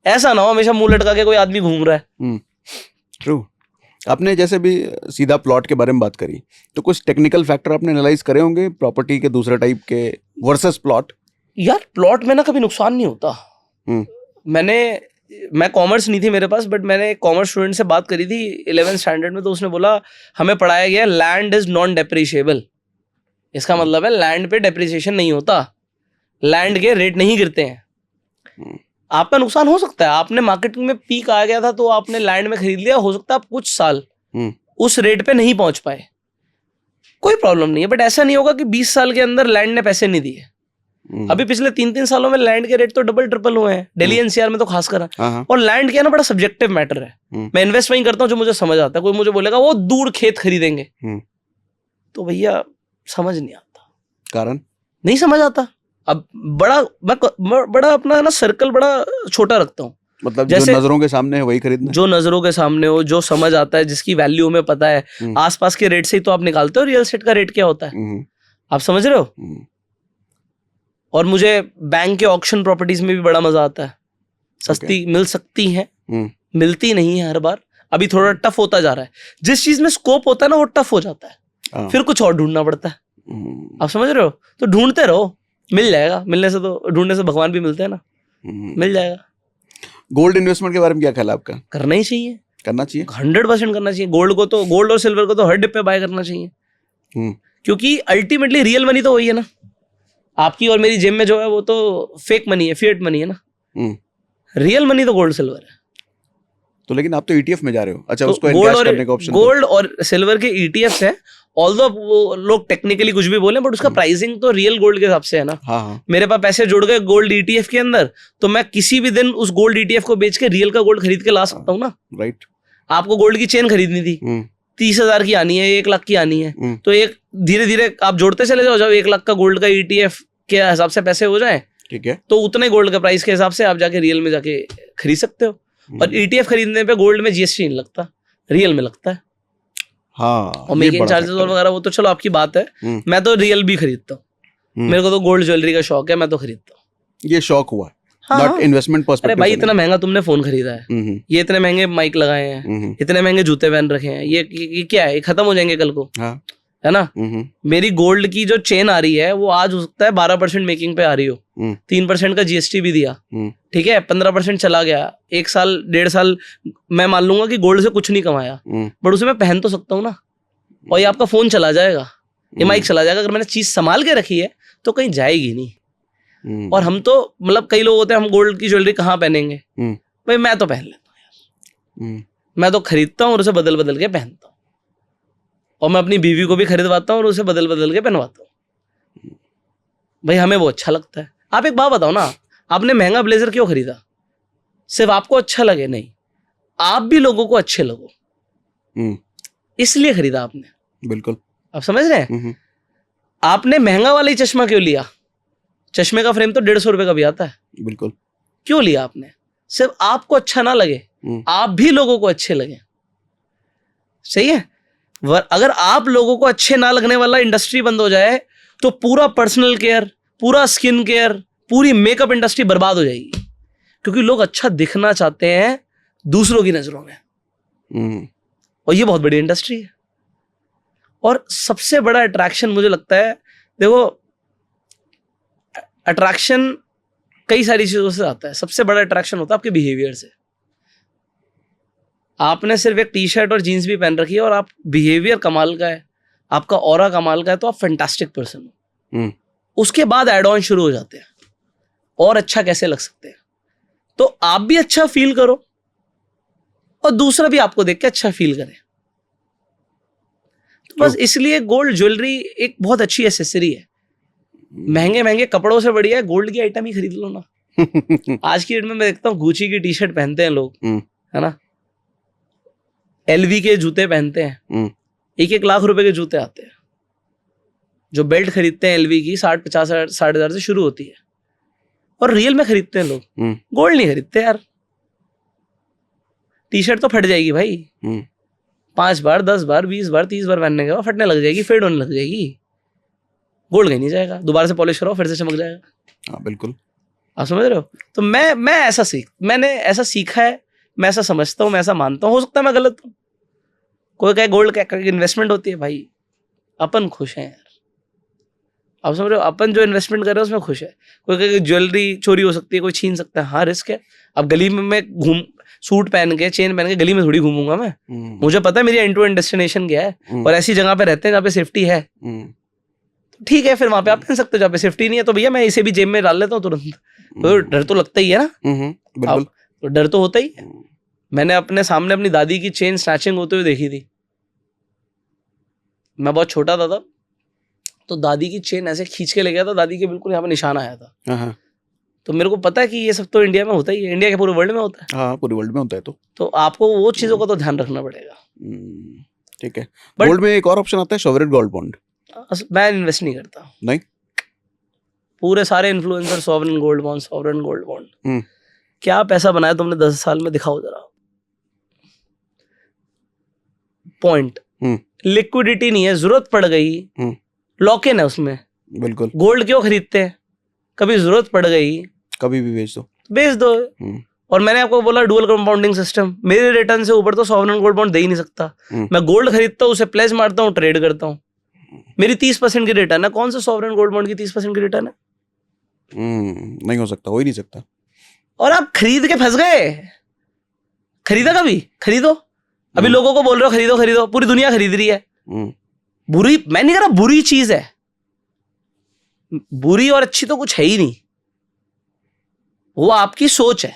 ऐसा ना हो हमेशा मुंह लटका के कोई आदमी घूम रहा है। ट्रू। आपने जैसे भी सीधा प्लॉट के बारे में बात करी, तो कुछ टेक्निकल फैक्टर आपने एनालाइज करे होंगे प्रॉपर्टी के दूसरे टाइप के वर्सेस प्लॉट। यार प्लॉट में ना कभी नुकसान नहीं होता। मैं कॉमर्स नहीं थी मेरे पास, बट मैंने एक कॉमर्स स्टूडेंट से बात करी थी 11th स्टैंडर्ड में, तो उसने बोला हमें पढ़ाया गया लैंड इज नॉन डेप्रिशिएबल। इसका मतलब है लैंड पे डेप्रिसिएशन नहीं होता, लैंड के रेट नहीं गिरते हैं। आपका नुकसान हो सकता है, आपने मार्केटिंग में पीक आ गया था तो आपने लैंड में खरीद लिया, हो सकता है आप कुछ साल उस रेट पे नहीं पहुंच पाए, कोई प्रॉब्लम नहीं है। बट ऐसा नहीं होगा कि 20 साल के अंदर लैंड ने पैसे नहीं दिए। अभी पिछले 3-3 सालों में लैंड के रेट तो डबल ट्रिपल हुए हैं, दिल्ली एनसीआर में तो खासकर। और लैंड क्या ना बड़ा सब्जेक्टिव मैटर है। मैं इन्वेस्ट वहीं करता हूँ जो मुझे समझ आता है। कोई मुझे बोलेगा वो दूर खेत खरीदेंगे, तो भैया समझ नहीं आता, कारण नहीं समझ आता। अब बड़ा अपना ना सर्कल बड़ा छोटा रखता हूँ, मतलब जो नजरों के सामने है वही खरीदना, जो नजरों के सामने हो, जो समझ आता है, जिसकी वैल्यू हमें पता है। आसपास के रेट से ही तो आप निकालते हो रियल एस्टेट का रेट क्या होता है, आप समझ रहे हो। और मुझे बैंक के ऑक्शन प्रॉपर्टीज में भी बड़ा मजा आता है। सस्ती मिल सकती हैं, मिलती नहीं है हर बार। अभी थोड़ा टफ होता जा रहा है, जिस चीज में स्कोप होता है ना वो टफ हो जाता है, फिर कुछ और ढूंढना पड़ता है। आप समझ रहे हो, तो ढूंढते रहो, मिल जाएगा। मिलने से तो, ढूंढने से भगवान भी मिलते हैं ना, मिल जाएगा। गोल्ड इन्वेस्टमेंट के बारे में क्या ख्याल है आपका? करना ही चाहिए, करना चाहिए, 100% करना चाहिए। गोल्ड और सिल्वर को तो हर डिप पे बाय करना चाहिए, क्योंकि अल्टीमेटली रियल मनी तो वही है ना। आपकी और मेरी जेब में जो है वो तो फेक मनी है, फिएट मनी है ना। रियल मनी तो गोल्ड सिल्वर है। तो लेकिन आप तो ईटीएफ में जा रहे हो। अच्छा, तो उसको एनकैश करने का ऑप्शन, गोल्ड और सिल्वर के ईटीएफ्स हैं। ऑल्दो वो लोग टेक्निकली कुछ भी बोले, बट उसका प्राइसिंग तो रियल गोल्ड के हिसाब से है ना। हाँ। मेरे पास पैसे जुड़ गए गोल्ड ईटीएफ के अंदर, तो मैं किसी भी दिन उस गोल्ड ईटीएफ को बेच के रियल का गोल्ड खरीद के ला सकता हूँ ना। राइट। आपको गोल्ड की चेन खरीदनी थी, 30,000 की आनी है, 1 लाख की आनी है, तो एक धीरे धीरे आप जोड़ते चले जाओ। जब 1 लाख का गोल्ड का ईटीएफ के हिसाब से पैसे हो जाए, ठीक है, तो उतने गोल्ड के प्राइस के हिसाब से आप जाके रियल में जाके खरीद सकते हो। और ईटीएफ खरीदने पे गोल्ड में जीएसटी नहीं लगता, रियल में लगता है। हाँ, और मेकिंग चार्जेस और वगैरह वो तो चलो आपकी बात है। मैं तो रियल भी खरीदता हूँ, मेरे को तो गोल्ड ज्वेलरी का शौक है, मैं तो खरीदता हूँ। ये शौक हुआ, नॉट इन्वेस्टमेंट पर्सपेक्टिव। अरे भाई इतना महंगा तुमने फोन खरीदा है, ये इतने महंगे माइक लगाए हैं, इतने महंगे जूते पहन रखे हैं, ये क्या है, ये खत्म हो जाएंगे कल को, है ना। मेरी गोल्ड की जो चेन आ रही है वो आज हो सकता है 12% मेकिंग पे आ रही हो, 3% का जीएसटी भी दिया, ठीक है, 15% चला गया। 1 साल 1.5 साल मैं मान लूंगा कि गोल्ड से कुछ नहीं कमाया, बट उसे मैं पहन तो सकता हूँ ना। और ये आपका फोन चला जाएगा, ये माइक चला जाएगा। अगर मैंने चीज संभाल के रखी है तो कहीं जाएगी नहीं। और हम तो मतलब कई लोग होते हैं, हम गोल्ड की ज्वेलरी कहाँ पहनेंगे, भाई मैं तो पहन लेता हूँ यार। मैं तो खरीदता हूँ और उसे बदल बदल के पहनता हूँ, और मैं अपनी बीवी को भी खरीदवाता हूँ और उसे बदल बदल के पहनवाता हूँ। भाई हमें वो अच्छा लगता है। आप एक बात बताओ ना, आपने महंगा ब्लेजर क्यों खरीदा? सिर्फ आपको अच्छा लगे? नहीं, आप भी लोगों को अच्छे लगो, इसलिए खरीदा आपने। बिल्कुल। आप समझ रहे हैं? आपने महंगा वाला ही चश्मा क्यों लिया? चश्मे का फ्रेम तो 150 रुपए का भी आता है। बिल्कुल। क्यों लिया आपने? सिर्फ आपको अच्छा ना लगे, आप भी लोगों को अच्छे लगे। सही है? अगर आप लोगों को अच्छे ना लगने वाला इंडस्ट्री बंद हो जाए तो पूरा पर्सनल केयर, पूरा स्किन केयर, पूरी मेकअप इंडस्ट्री बर्बाद हो जाएगी, क्योंकि लोग अच्छा दिखना चाहते हैं दूसरों की नजरों में। और ये बहुत बड़ी इंडस्ट्री है। और सबसे बड़ा अट्रैक्शन मुझे लगता है, देखो अट्रैक्शन कई सारी चीजों से आता है। सबसे बड़ा अट्रैक्शन होता है आपके बिहेवियर से। आपने सिर्फ एक टी शर्ट और जीन्स भी पहन रखी है और आप बिहेवियर कमाल का है, आपका ऑरा कमाल का है, तो आप फैंटास्टिक पर्सन हो। उसके बाद एड ऑन शुरू हो जाते हैं, और अच्छा कैसे लग सकते हैं। तो आप भी अच्छा फील करो और दूसरा भी आपको देख के अच्छा फील करे। तो बस इसलिए गोल्ड ज्वेलरी एक बहुत अच्छी एसेसरी है। महंगे महंगे कपड़ों से बढ़िया है गोल्ड की आइटम ही खरीद लो ना। आज की डेट में मैं देखता हूँ गुची की टी शर्ट पहनते हैं लोग, है ना, एलवी के जूते पहनते हैं, 1-1 लाख रुपए के जूते आते हैं। जो बेल्ट खरीदते हैं एलवी की 60-50-60 से शुरू होती है, और रियल में खरीदते हैं लोग। गोल्ड नहीं खरीदते यार। टी शर्ट तो फट जाएगी भाई, 5 बार 10 बार 20 बार 30 बार पहनने के बाद फटने लग जाएगी, फेड होने लग जाएगी। गोल्ड कहीं नहीं जाएगा, दोबारा से पॉलिश कराओ फिर से चमक जाएगा। हाँ बिल्कुल। आप समझ रहे हो? तो मैंने ऐसा सीखा है, मैं ऐसा समझता हूँ, मैं ऐसा मानता हूँ। हो सकता है मैं गलत हूँ। कोई कहे गोल्ड क्या इन्वेस्टमेंट होती है, भाई अपन खुश हैं यार। आप समझ रहे हो? अपन जो इन्वेस्टमेंट कर रहे हैं उसमें खुश है। कोई कहे ज्वेलरी चोरी हो सकती है, कोई छीन सकता है, हाँ रिस्क है। अब गली में मैं सूट पहन के चेन पहन के गली में थोड़ी घूमूंगा मैं। मुझे पता है मेरी एंड टू एंड डेस्टिनेशन क्या है, और ऐसी जगह पे रहते हैं जहाँ पे सेफ्टी है, ठीक है, फिर वहां पे आप पहन सकते हो। जहाँ पे सेफ्टी नहीं है तो भैया मैं इसे भी जेब में डाल लेता हूँ तुरंत। तो डर तो लगता ही है ना। बिल्कुल। तो डर तो होता ही है। मैंने अपने सामने अपनी दादी की चेन स्नैचिंग होते हुए देखी थी। मैं बहुत छोटा था तब, तो दादी की चेन ऐसे खींच के ले गया था, दादी के बिल्कुल यहाँ पे निशान आया था। तो मेरे को पता है कि ये सब तो इंडिया में होता ही है, इंडिया के पूरे वर्ल्ड में होता है। हाँ पूरे वर्ल्ड में होता है। तो आपको वो चीजों का तो ध्यान रखना पड़ेगा। ठीक है। गोल्ड में एक और ऑप्शन आता है सॉवरेन गोल्ड बॉन्ड। मैं इन्वेस्ट नहीं करता। नहीं? पूरे सारे इन्फ्लुएंसर सॉवरेन गोल्ड बॉन्ड। क्या पैसा बनाया तुमने 10 साल में, दिखाओ जरा। पॉइंट, लिक्विडिटी नहीं है, जरूरत पड़ गई लॉक इन है उसमें। बिल्कुल। गोल्ड क्यों खरीदते हैं? कभी जरूरत पड़ गई, कभी भी बेच दो। और मैंने आपको बोला डुअल कंपाउंडिंग सिस्टम, मेरे रिटर्न से ऊपर तो सॉवरेन गोल्ड बॉन्ड दे ही नहीं सकता। मैं गोल्ड खरीदता हूँ, उसे प्लेस मारता हूँ, ट्रेड करता हूँ, मेरी 30% की रिटर्न है। कौन सा सॉवरेन गोल्ड बॉन्ड की 30% की रिटर्न है? नहीं हो सकता, हो ही नहीं सकता। और आप खरीद के फंस गए। खरीदा कभी? खरीदो। अभी लोगों को बोल रहे हो खरीदो खरीदो, पूरी दुनिया खरीद रही है। बुरी, मैं नहीं कह रहा बुरी चीज है, बुरी और अच्छी तो कुछ है ही नहीं, वो आपकी सोच है।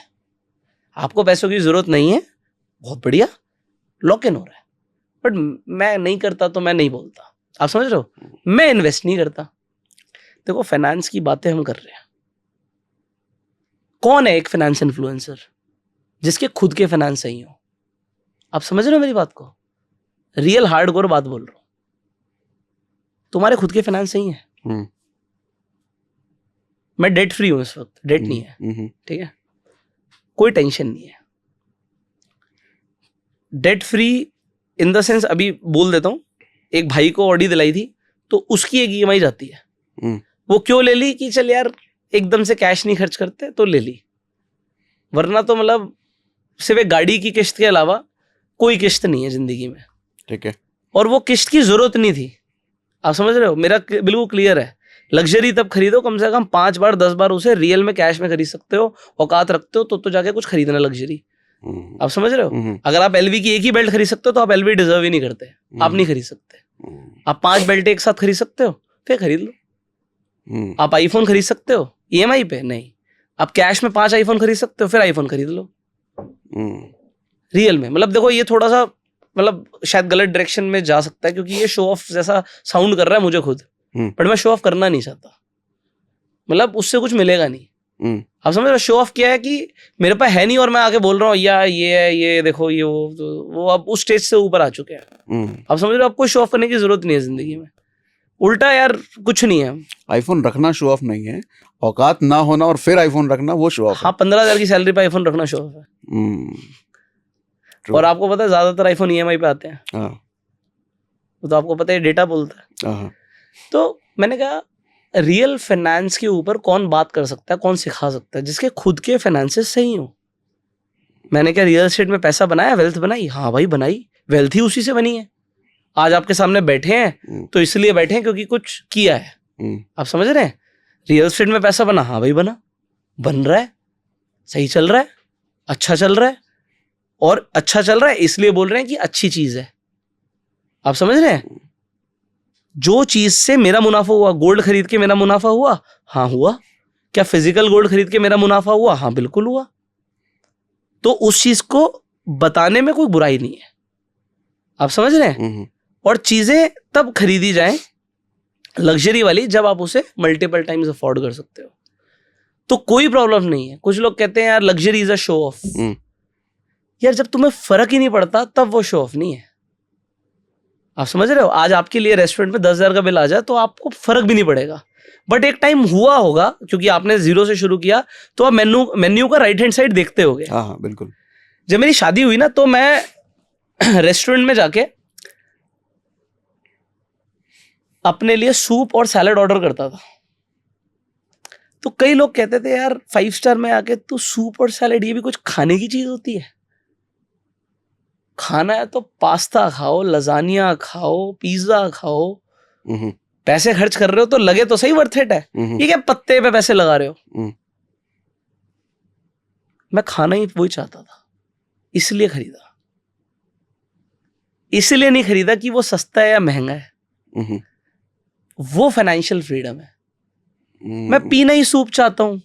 आपको पैसों की जरूरत नहीं है, बहुत बढ़िया, लॉक इन हो रहा है। बट मैं नहीं करता तो मैं नहीं बोलता। आप समझ रहे हो? मैं इन्वेस्ट नहीं करता। देखो फाइनेंस की बातें हम कर रहे हैं, कौन है एक फाइनेंस इन्फ्लुएंसर जिसके खुद के फाइनेंस सही हो? आप समझ रहे हो मेरी बात को? रियल हार्डकोर बात बोल रहा हूं। तुम्हारे खुद के फाइनेंस सही है। मैं डेट फ्री हूं इस वक्त, डेट नहीं है, ठीक है, कोई टेंशन नहीं है। Debt free in the sense, अभी बोल देता हूं, एक भाई को ऑडी दिलाई थी तो उसकी एक ईएमआई जाती है। वो क्यों ले ली कि चल यार एकदम से कैश नहीं खर्च करते तो ले ली, वरना तो मतलब सिर्फ एक गाड़ी की किस्त के अलावा कोई किस्त नहीं है जिंदगी में। ठीक है। औ वो किस्त की जरूरत नहीं थी। आप समझ रहे हो? मेरा बिल्कुल क्लियर है। लग्जरी तब खरीदो कम से कम 5 बार 10 बार उसे रियल में कैश में खरीद सकते हो, औकात रखते हो तो जाके कुछ खरीदना लग्जरी। आप समझ रहे हो? अगर आप एलवी की एक ही बेल्ट खरीद सकते हो तो आप एलवी डिजर्व ही नहीं करते, आप नहीं खरीद सकते। आप 5 बेल्ट एक साथ खरीद सकते हो, फिर खरीद लो। आप आईफोन खरीद सकते हो ईएमआई पे? नहीं। आप कैश में 5 आईफोन खरीद सकते हो, फिर आईफोन खरीद लो रियल में। मतलब देखो ये थोड़ा सा मतलब शायद गलत डायरेक्शन में जा सकता है, क्योंकि ये शो ऑफ जैसा साउंड कर रहा है मुझे खुद, बट मैं शो ऑफ करना नहीं चाहता। मतलब उससे कुछ मिलेगा नहीं। आप समझ रहे हो? शो ऑफ किया है कि मेरे पास है नहीं और मैं आके बोल रहा हूँ यार ये है, ये देखो, ये वो, तो वो अब उस स्टेज से ऊपर आ चुके हैं। आप समझ रहे हो? आपको शो ऑफ करने की जरूरत नहीं है जिंदगी में। उल्टा यार कुछ नहीं है। आईफोन रखना शो ऑफ नहीं है, औकात ना होना और फिर आईफोन रखना वो शो ऑफ है। हाँ, 15,000 की सैलरी पे आईफोन रखना शो ऑफ है। True. और आपको पता है ज्यादातर आईफोन ईएमआई पे आते हैं। हाँ। वो तो आपको पता है, डेटा बोलता है। तो मैंने कहा रियल फाइनेंस के ऊपर कौन बात कर सकता है, कौन सिखा सकता है, जिसके खुद के फाइनेंसेस सही हो। मैंने क्या रियल एस्टेट में पैसा बनाया, वेल्थ बनाई? हाँ भाई बनाई, वेल्थ ही उसी से बनी है। आज आपके सामने बैठे हैं तो इसलिए बैठे हैं क्योंकि कुछ किया है। आप समझ रहे हैं? रियल एस्टेट में पैसा बना, हाँ भाई बना, बन रहा है, सही चल रहा है, अच्छा चल रहा है। और अच्छा चल रहा है इसलिए बोल रहे हैं कि अच्छी चीज है। आप समझ रहे हैं? जो चीज से मेरा मुनाफा हुआ, गोल्ड खरीद के मेरा मुनाफा हुआ, हाँ हुआ। क्या फिजिकल गोल्ड खरीद के मेरा मुनाफा हुआ? हाँ बिल्कुल हुआ। तो उस चीज को बताने में कोई बुराई नहीं है। आप समझ रहे हैं? और चीजें तब खरीदी जाएं लग्जरी वाली जब आप उसे मल्टीपल टाइम्स अफोर्ड कर सकते हो, तो कोई प्रॉब्लम नहीं है। कुछ लोग कहते हैं यार luxury is a show off. यार जब तुम्हें फर्क ही नहीं पड़ता तब वो शो ऑफ नहीं है। आप समझ रहे हो? आज आपके लिए रेस्टोरेंट में 10,000 का बिल आ जाए तो आपको फर्क भी नहीं पड़ेगा, बट एक टाइम हुआ होगा क्योंकि आपने जीरो से शुरू किया, तो आप मेन्यू का राइट हैंड साइड देखते होगे। हाँ बिल्कुल। जब मेरी शादी हुई ना तो मैं रेस्टोरेंट में जाके अपने लिए सूप और सैलड ऑर्डर करता था। तो कई लोग कहते थे यार 5 स्टार में आके तो सूप और सैलड, ये भी कुछ खाने की चीज होती है? खाना है तो पास्ता खाओ, लजानिया खाओ, पिज्जा खाओ। पैसे खर्च कर रहे हो तो लगे तो सही वर्थ इट है। ये क्या पत्ते पे पैसे लगा रहे हो? मैं खाना ही वही चाहता था, इसलिए खरीदा। इसलिए नहीं खरीदा कि वो सस्ता है या महंगा है। वो फाइनेंशियल फ्रीडम है। मैं पीना ही सूप चाहता हूं,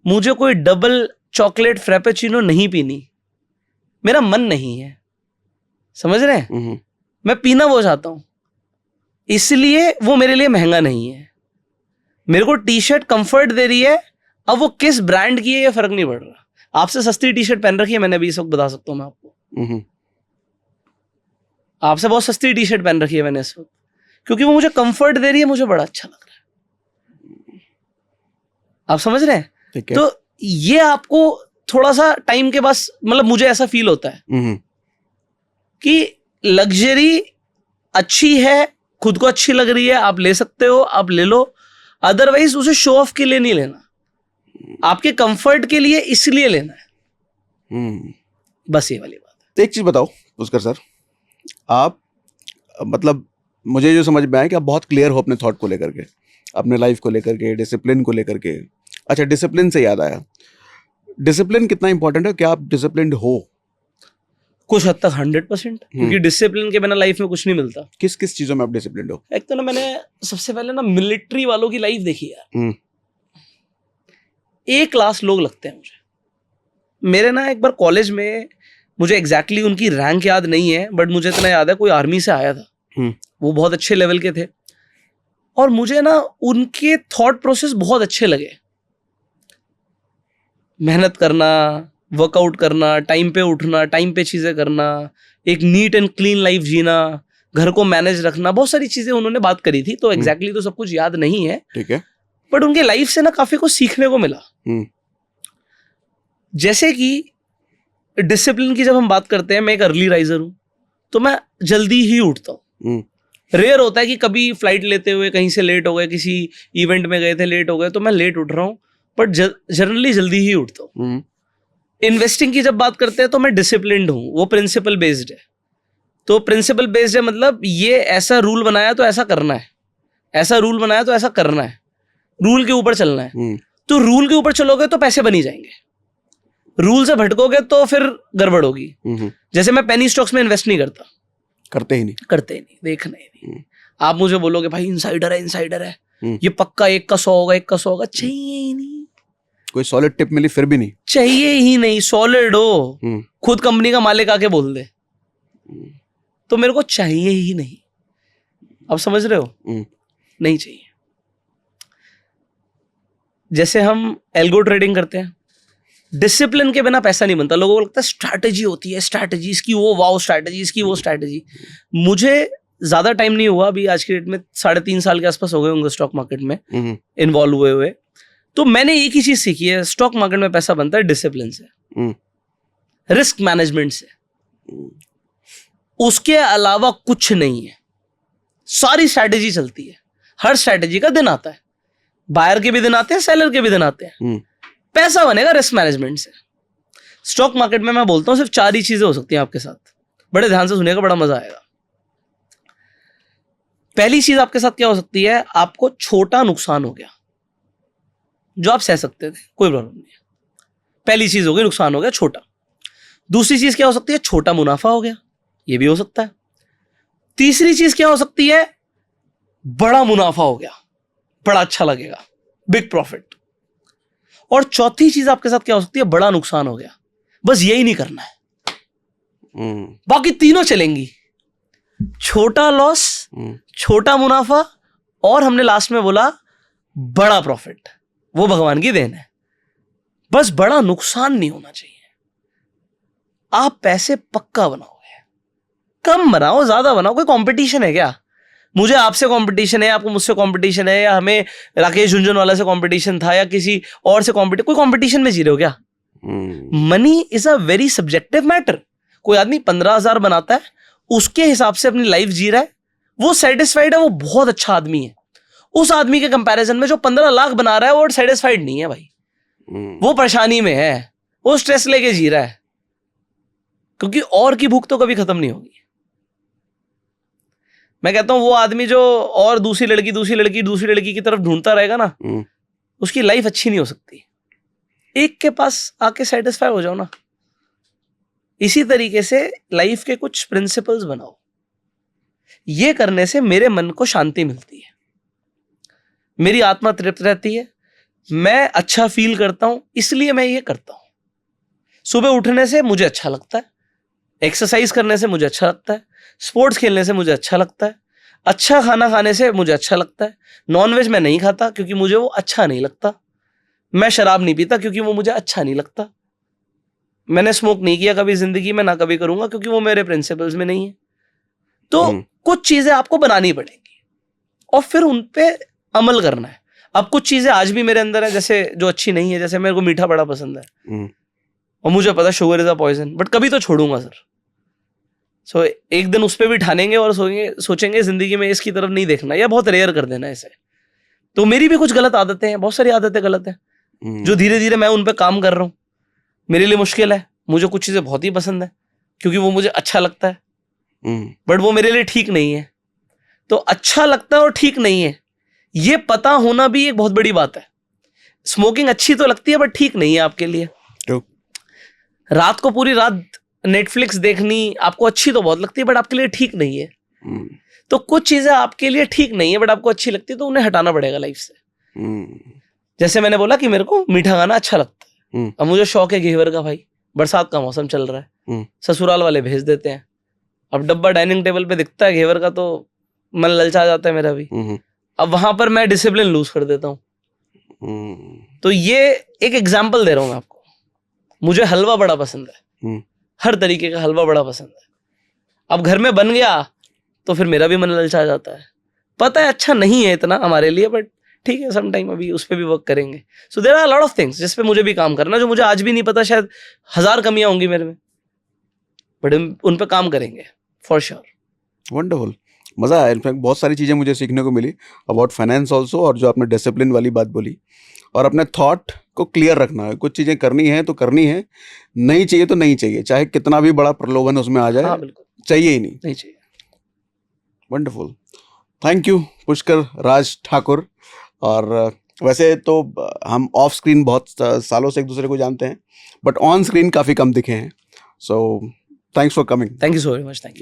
मुझे कोई डबल चॉकलेट फ्रेपेचिनो नहीं पीनी, मेरा मन नहीं है। समझ रहे हैं? मैं पीना वो चाहता हूं, इसलिए वो मेरे लिए महंगा नहीं है। मेरे को टी शर्ट कंफर्ट दे रही है, अब वो किस ब्रांड की है ये फर्क नहीं पड़ रहा। आपसे सस्ती टी शर्ट पहन रखी है मैंने अभी इस वक्त, बता सकता हूं मैं आपको। आपसे बहुत सस्ती टी शर्ट पहन रखी है मैंने इस वक्त, क्योंकि वो मुझे कंफर्ट दे रही है, मुझे बड़ा अच्छा लग रहा है। आप समझ रहे हैं? तो ये आपको थोड़ा सा टाइम के बाद, मतलब मुझे ऐसा फील होता है कि लग्जरी अच्छी है, खुद को अच्छी लग रही है, आप ले सकते हो, आप ले लो। अदरवाइज उसे शो ऑफ के लिए नहीं लेना, आपके कंफर्ट के लिए इसलिए लेना है। बस ये वाली बात है। तो एक चीज बताओ पुष्कर सर, आप मतलब मुझे जो समझ में आया कि आप बहुत क्लियर हो अपने थॉट को लेकर के, अपने लाइफ को लेकर के, डिसिप्लिन को लेकर के। अच्छा, डिसिप्लिन से याद आया, डिसिप्लिन कितना इंपॉर्टेंट है? क्या आप डिसिप्लिन्ड हो? कुछ हद तक 100%, क्योंकि डिसिप्लिन के बिना लाइफ में कुछ नहीं मिलता। किस किस चीजों में आप डिसिप्लिन्ड हो? एक तो ना, मैंने सबसे पहले ना मिलिट्री वालों की लाइफ देखी यार। एक क्लास लोग लगते हैं मुझे। मेरे ना एक बार कॉलेज में, मुझे एग्जैक्टली उनकी रैंक याद नहीं है, बट मुझे इतना याद है कोई आर्मी से आया था। वो बहुत अच्छे लेवल के थे और मुझे ना उनके थॉट प्रोसेस बहुत अच्छे लगे। मेहनत करना, वर्कआउट करना, टाइम पे उठना, टाइम पे चीजें करना, एक नीट एंड क्लीन लाइफ जीना, घर को मैनेज रखना, बहुत सारी चीजें उन्होंने बात करी थी। तो एग्जैक्टली तो सब कुछ याद नहीं है, ठीक है, बट उनके लाइफ से ना काफी कुछ सीखने को मिला। जैसे कि डिसिप्लिन की जब हम बात करते हैं, मैं एक अर्ली राइजर हूं, तो मैं जल्दी ही उठता हूँ। रेयर होता है कि कभी फ्लाइट लेते हुए कहीं से लेट हो गए, किसी इवेंट में गए थे लेट हो गए तो मैं लेट उठ रहा हूँ, बट जनरली जल्दी ही उठता हूँ। इन्वेस्टिंग की जब बात करते हैं तो मैं डिसिप्लिन्ड हूँ, वो प्रिंसिपल बेस्ड है। तो प्रिंसिपल बेस्ड है मतलब ये ऐसा रूल बनाया तो ऐसा करना है, ऐसा रूल बनाया तो ऐसा करना है, रूल के ऊपर चलना है। तो रूल के ऊपर चलोगे तो पैसे बनी जाएंगे, रूल से भटकोगे तो फिर गड़बड़ होगी। जैसे मैं पेनी स्टॉक्स में इन्वेस्ट नहीं करता, करते ही नहीं, देखना ही नहीं। आप मुझे बोलोगे भाई इनसाइडर है, ये पक्का 1 का 100 होगा, 1 का 100 होगा, चाहिए ही नहीं। कोई सॉलिड टिप मिली फिर भी नहीं, चाहिए ही नहीं। सॉलिड हो, खुद कंपनी का मालिक आके बोल दे तो मेरे को चाहिए ही नहीं। आप समझ रहे हो? नहीं चाहिए। जैसे हम एल्गो ट्रेडिंग करते हैं, डिसिप्लिन के बिना पैसा नहीं बनता। लोगों को लगता है स्ट्रैटेजी होती है, स्ट्रैटेजी इसकी वो वाओ स्ट्रैटेजी, इसकी वो स्ट्रैटेजी। मुझे ज्यादा टाइम नहीं हुआ, अभी आज की डेट में 3.5 साल के आसपास हो गए होंगे स्टॉक मार्केट में इन्वॉल्व हुए। तो मैंने एक ही चीज सीखी है, स्टॉक मार्केट में पैसा बनता है डिसिप्लिन से, रिस्क मैनेजमेंट से, उसके अलावा कुछ नहीं है। सारी स्ट्रैटेजी चलती है, हर स्ट्रैटेजी का दिन आता है, बायर के भी दिन आते हैं, सेलर के भी दिन आते हैं। पैसा बनेगा रिस्क मैनेजमेंट से। स्टॉक मार्केट में मैं बोलता हूं सिर्फ 4 ही चीजें हो सकती हैं आपके साथ, बड़े ध्यान से सुनिएगा, बड़ा मजा आएगा। पहली चीज आपके साथ क्या हो सकती है, आपको छोटा नुकसान हो गया जो आप सह सकते थे, कोई प्रॉब्लम नहीं है। पहली चीज हो गई नुकसान हो गया छोटा। दूसरी चीज क्या हो सकती है, छोटा मुनाफा हो गया, ये भी हो सकता है। तीसरी चीज क्या हो सकती है, बड़ा मुनाफा हो गया, बड़ा अच्छा लगेगा, बिग प्रॉफिट। और चौथी चीज आपके साथ क्या हो सकती है, बड़ा नुकसान हो गया, बस यही नहीं करना है, बाकी तीनों चलेंगी, छोटा लॉस, छोटा मुनाफा, और हमने लास्ट में बोला बड़ा प्रॉफिट, वो भगवान की देन है। बस बड़ा नुकसान नहीं होना चाहिए। आप पैसे पक्का बनाओगे, कम बनाओ ज्यादा बनाओ, कोई कंपटीशन है क्या? मुझे आपसे कंपटीशन है, आपको मुझसे कंपटीशन है, या हमें राकेश झुंझुनवाला से कंपटीशन था, या किसी और से कंपटीशन, कोई कंपटीशन में जी रहे हो क्या? Money is a very subjective matter. कोई आदमी 15,000 बनाता है, उसके हिसाब से अपनी लाइफ जी रहा है, वो सेटिस्फाइड है, वो बहुत अच्छा आदमी है। उस आदमी के कंपैरिजन में जो 15 लाख बना रहा है वो सेटिस्फाइड नहीं है भाई, वो परेशानी में है, वो स्ट्रेस लेके जी रहा है, क्योंकि और की भूख तो कभी खत्म नहीं होगी। मैं कहता हूं वो आदमी जो और दूसरी लड़की की तरफ ढूंढता रहेगा ना, उसकी लाइफ अच्छी नहीं हो सकती। एक के पास आके सेटिस्फाई हो जाओ ना। इसी तरीके से लाइफ के कुछ प्रिंसिपल्स बनाओ, ये करने से मेरे मन को शांति मिलती है, मेरी आत्मा तृप्त रहती है, मैं अच्छा फील करता हूं, इसलिए मैं ये करता हूं। सुबह उठने से मुझे अच्छा लगता है, एक्सरसाइज करने से मुझे अच्छा लगता है, स्पोर्ट्स खेलने से मुझे अच्छा लगता है, अच्छा खाना खाने से मुझे अच्छा लगता है। नॉनवेज मैं नहीं खाता क्योंकि मुझे वो अच्छा नहीं लगता। मैं शराब नहीं पीता क्योंकि वो मुझे अच्छा नहीं लगता। मैंने स्मोक नहीं किया कभी जिंदगी में, ना कभी करूंगा, क्योंकि वो मेरे प्रिंसिपल्स में नहीं है। तो कुछ चीजें आपको बनानी पड़ेंगी और फिर उन पे अमल करना है। अब कुछ चीजें आज भी मेरे अंदर है जैसे जो अच्छी नहीं है, जैसे मेरे को मीठा बड़ा पसंद है और मुझे पता sugar is a poison, but कभी तो छोड़ूंगा सर। सो एक दिन उस पर भी ठानेंगे और सोचेंगे जिंदगी में इसकी तरफ नहीं देखना, या बहुत रेयर कर देना इसे। तो मेरी भी कुछ गलत आदतें हैं, बहुत सारी आदतें गलत हैं जो धीरे धीरे मैं उन पर काम कर रहा हूँ। मेरे लिए मुश्किल है, मुझे कुछ चीजें बहुत ही पसंद है क्योंकि वो मुझे अच्छा लगता है, बट वो मेरे लिए ठीक नहीं है। तो अच्छा लगता है और ठीक नहीं है, ये पता होना भी एक बहुत बड़ी बात है। स्मोकिंग अच्छी तो लगती है बट ठीक नहीं है आपके लिए। रात को पूरी रात नेटफ्लिक्स देखनी आपको अच्छी तो बहुत लगती है बट आपके लिए ठीक नहीं है। तो कुछ चीजें आपके लिए ठीक नहीं है बट आपको अच्छी लगती है, तो उन्हें हटाना पड़ेगा लाइफ से। जैसे मैंने बोला कि मेरे को मीठा खाना अच्छा लगता है, अब मुझे शौक है घेवर का, भाई बरसात का मौसम चल रहा है, ससुराल वाले भेज देते हैं, अब डब्बा डाइनिंग टेबल पे दिखता है घेवर का तो मन ललचा जाता है मेरा भी। अब वहां पर मैं डिसिप्लिन लूज कर देता हूँ। तो ये एक एग्जाम्पल दे रहा हूं मैं आपको। मुझे हलवा बड़ा पसंद है, हर तरीके का हलवा बड़ा पसंद है। अब घर में बन गया तो फिर मेरा भी मन ललचा जाता है। पता है अच्छा नहीं है इतना हमारे लिए, बट ठीक है, सम टाइम अभी उस पर भी वर्क करेंगे। So there are lot of things जिस पे मुझे भी काम करना, जो मुझे आज भी नहीं पता, शायद 1000 कमियां होंगी मेरे में, बट उन पे काम करेंगे फॉर श्योर। वंडरफुल, मज़ा आया। इनफैक्ट बहुत सारी चीज़ें मुझे सीखने को मिली अबाउट फाइनेंस ऑल्सो, और जो आपने डिसिप्लिन वाली बात बोली, और अपने थॉट को क्लियर रखना है। कुछ चीज़ें करनी है तो करनी है, नहीं चाहिए तो नहीं चाहिए, चाहे कितना भी बड़ा प्रलोभन उसमें आ जाए। हाँ, बिल्कुल चाहिए ही नहीं चाहिए। Wonderful, thank you Pushkar Raj Thakur. और वैसे तो हम ऑफ स्क्रीन बहुत सालों से एक दूसरे को जानते हैं, बट ऑन स्क्रीन काफ़ी कम दिखे हैं। So thanks for coming. Thank you so very much. Thank you.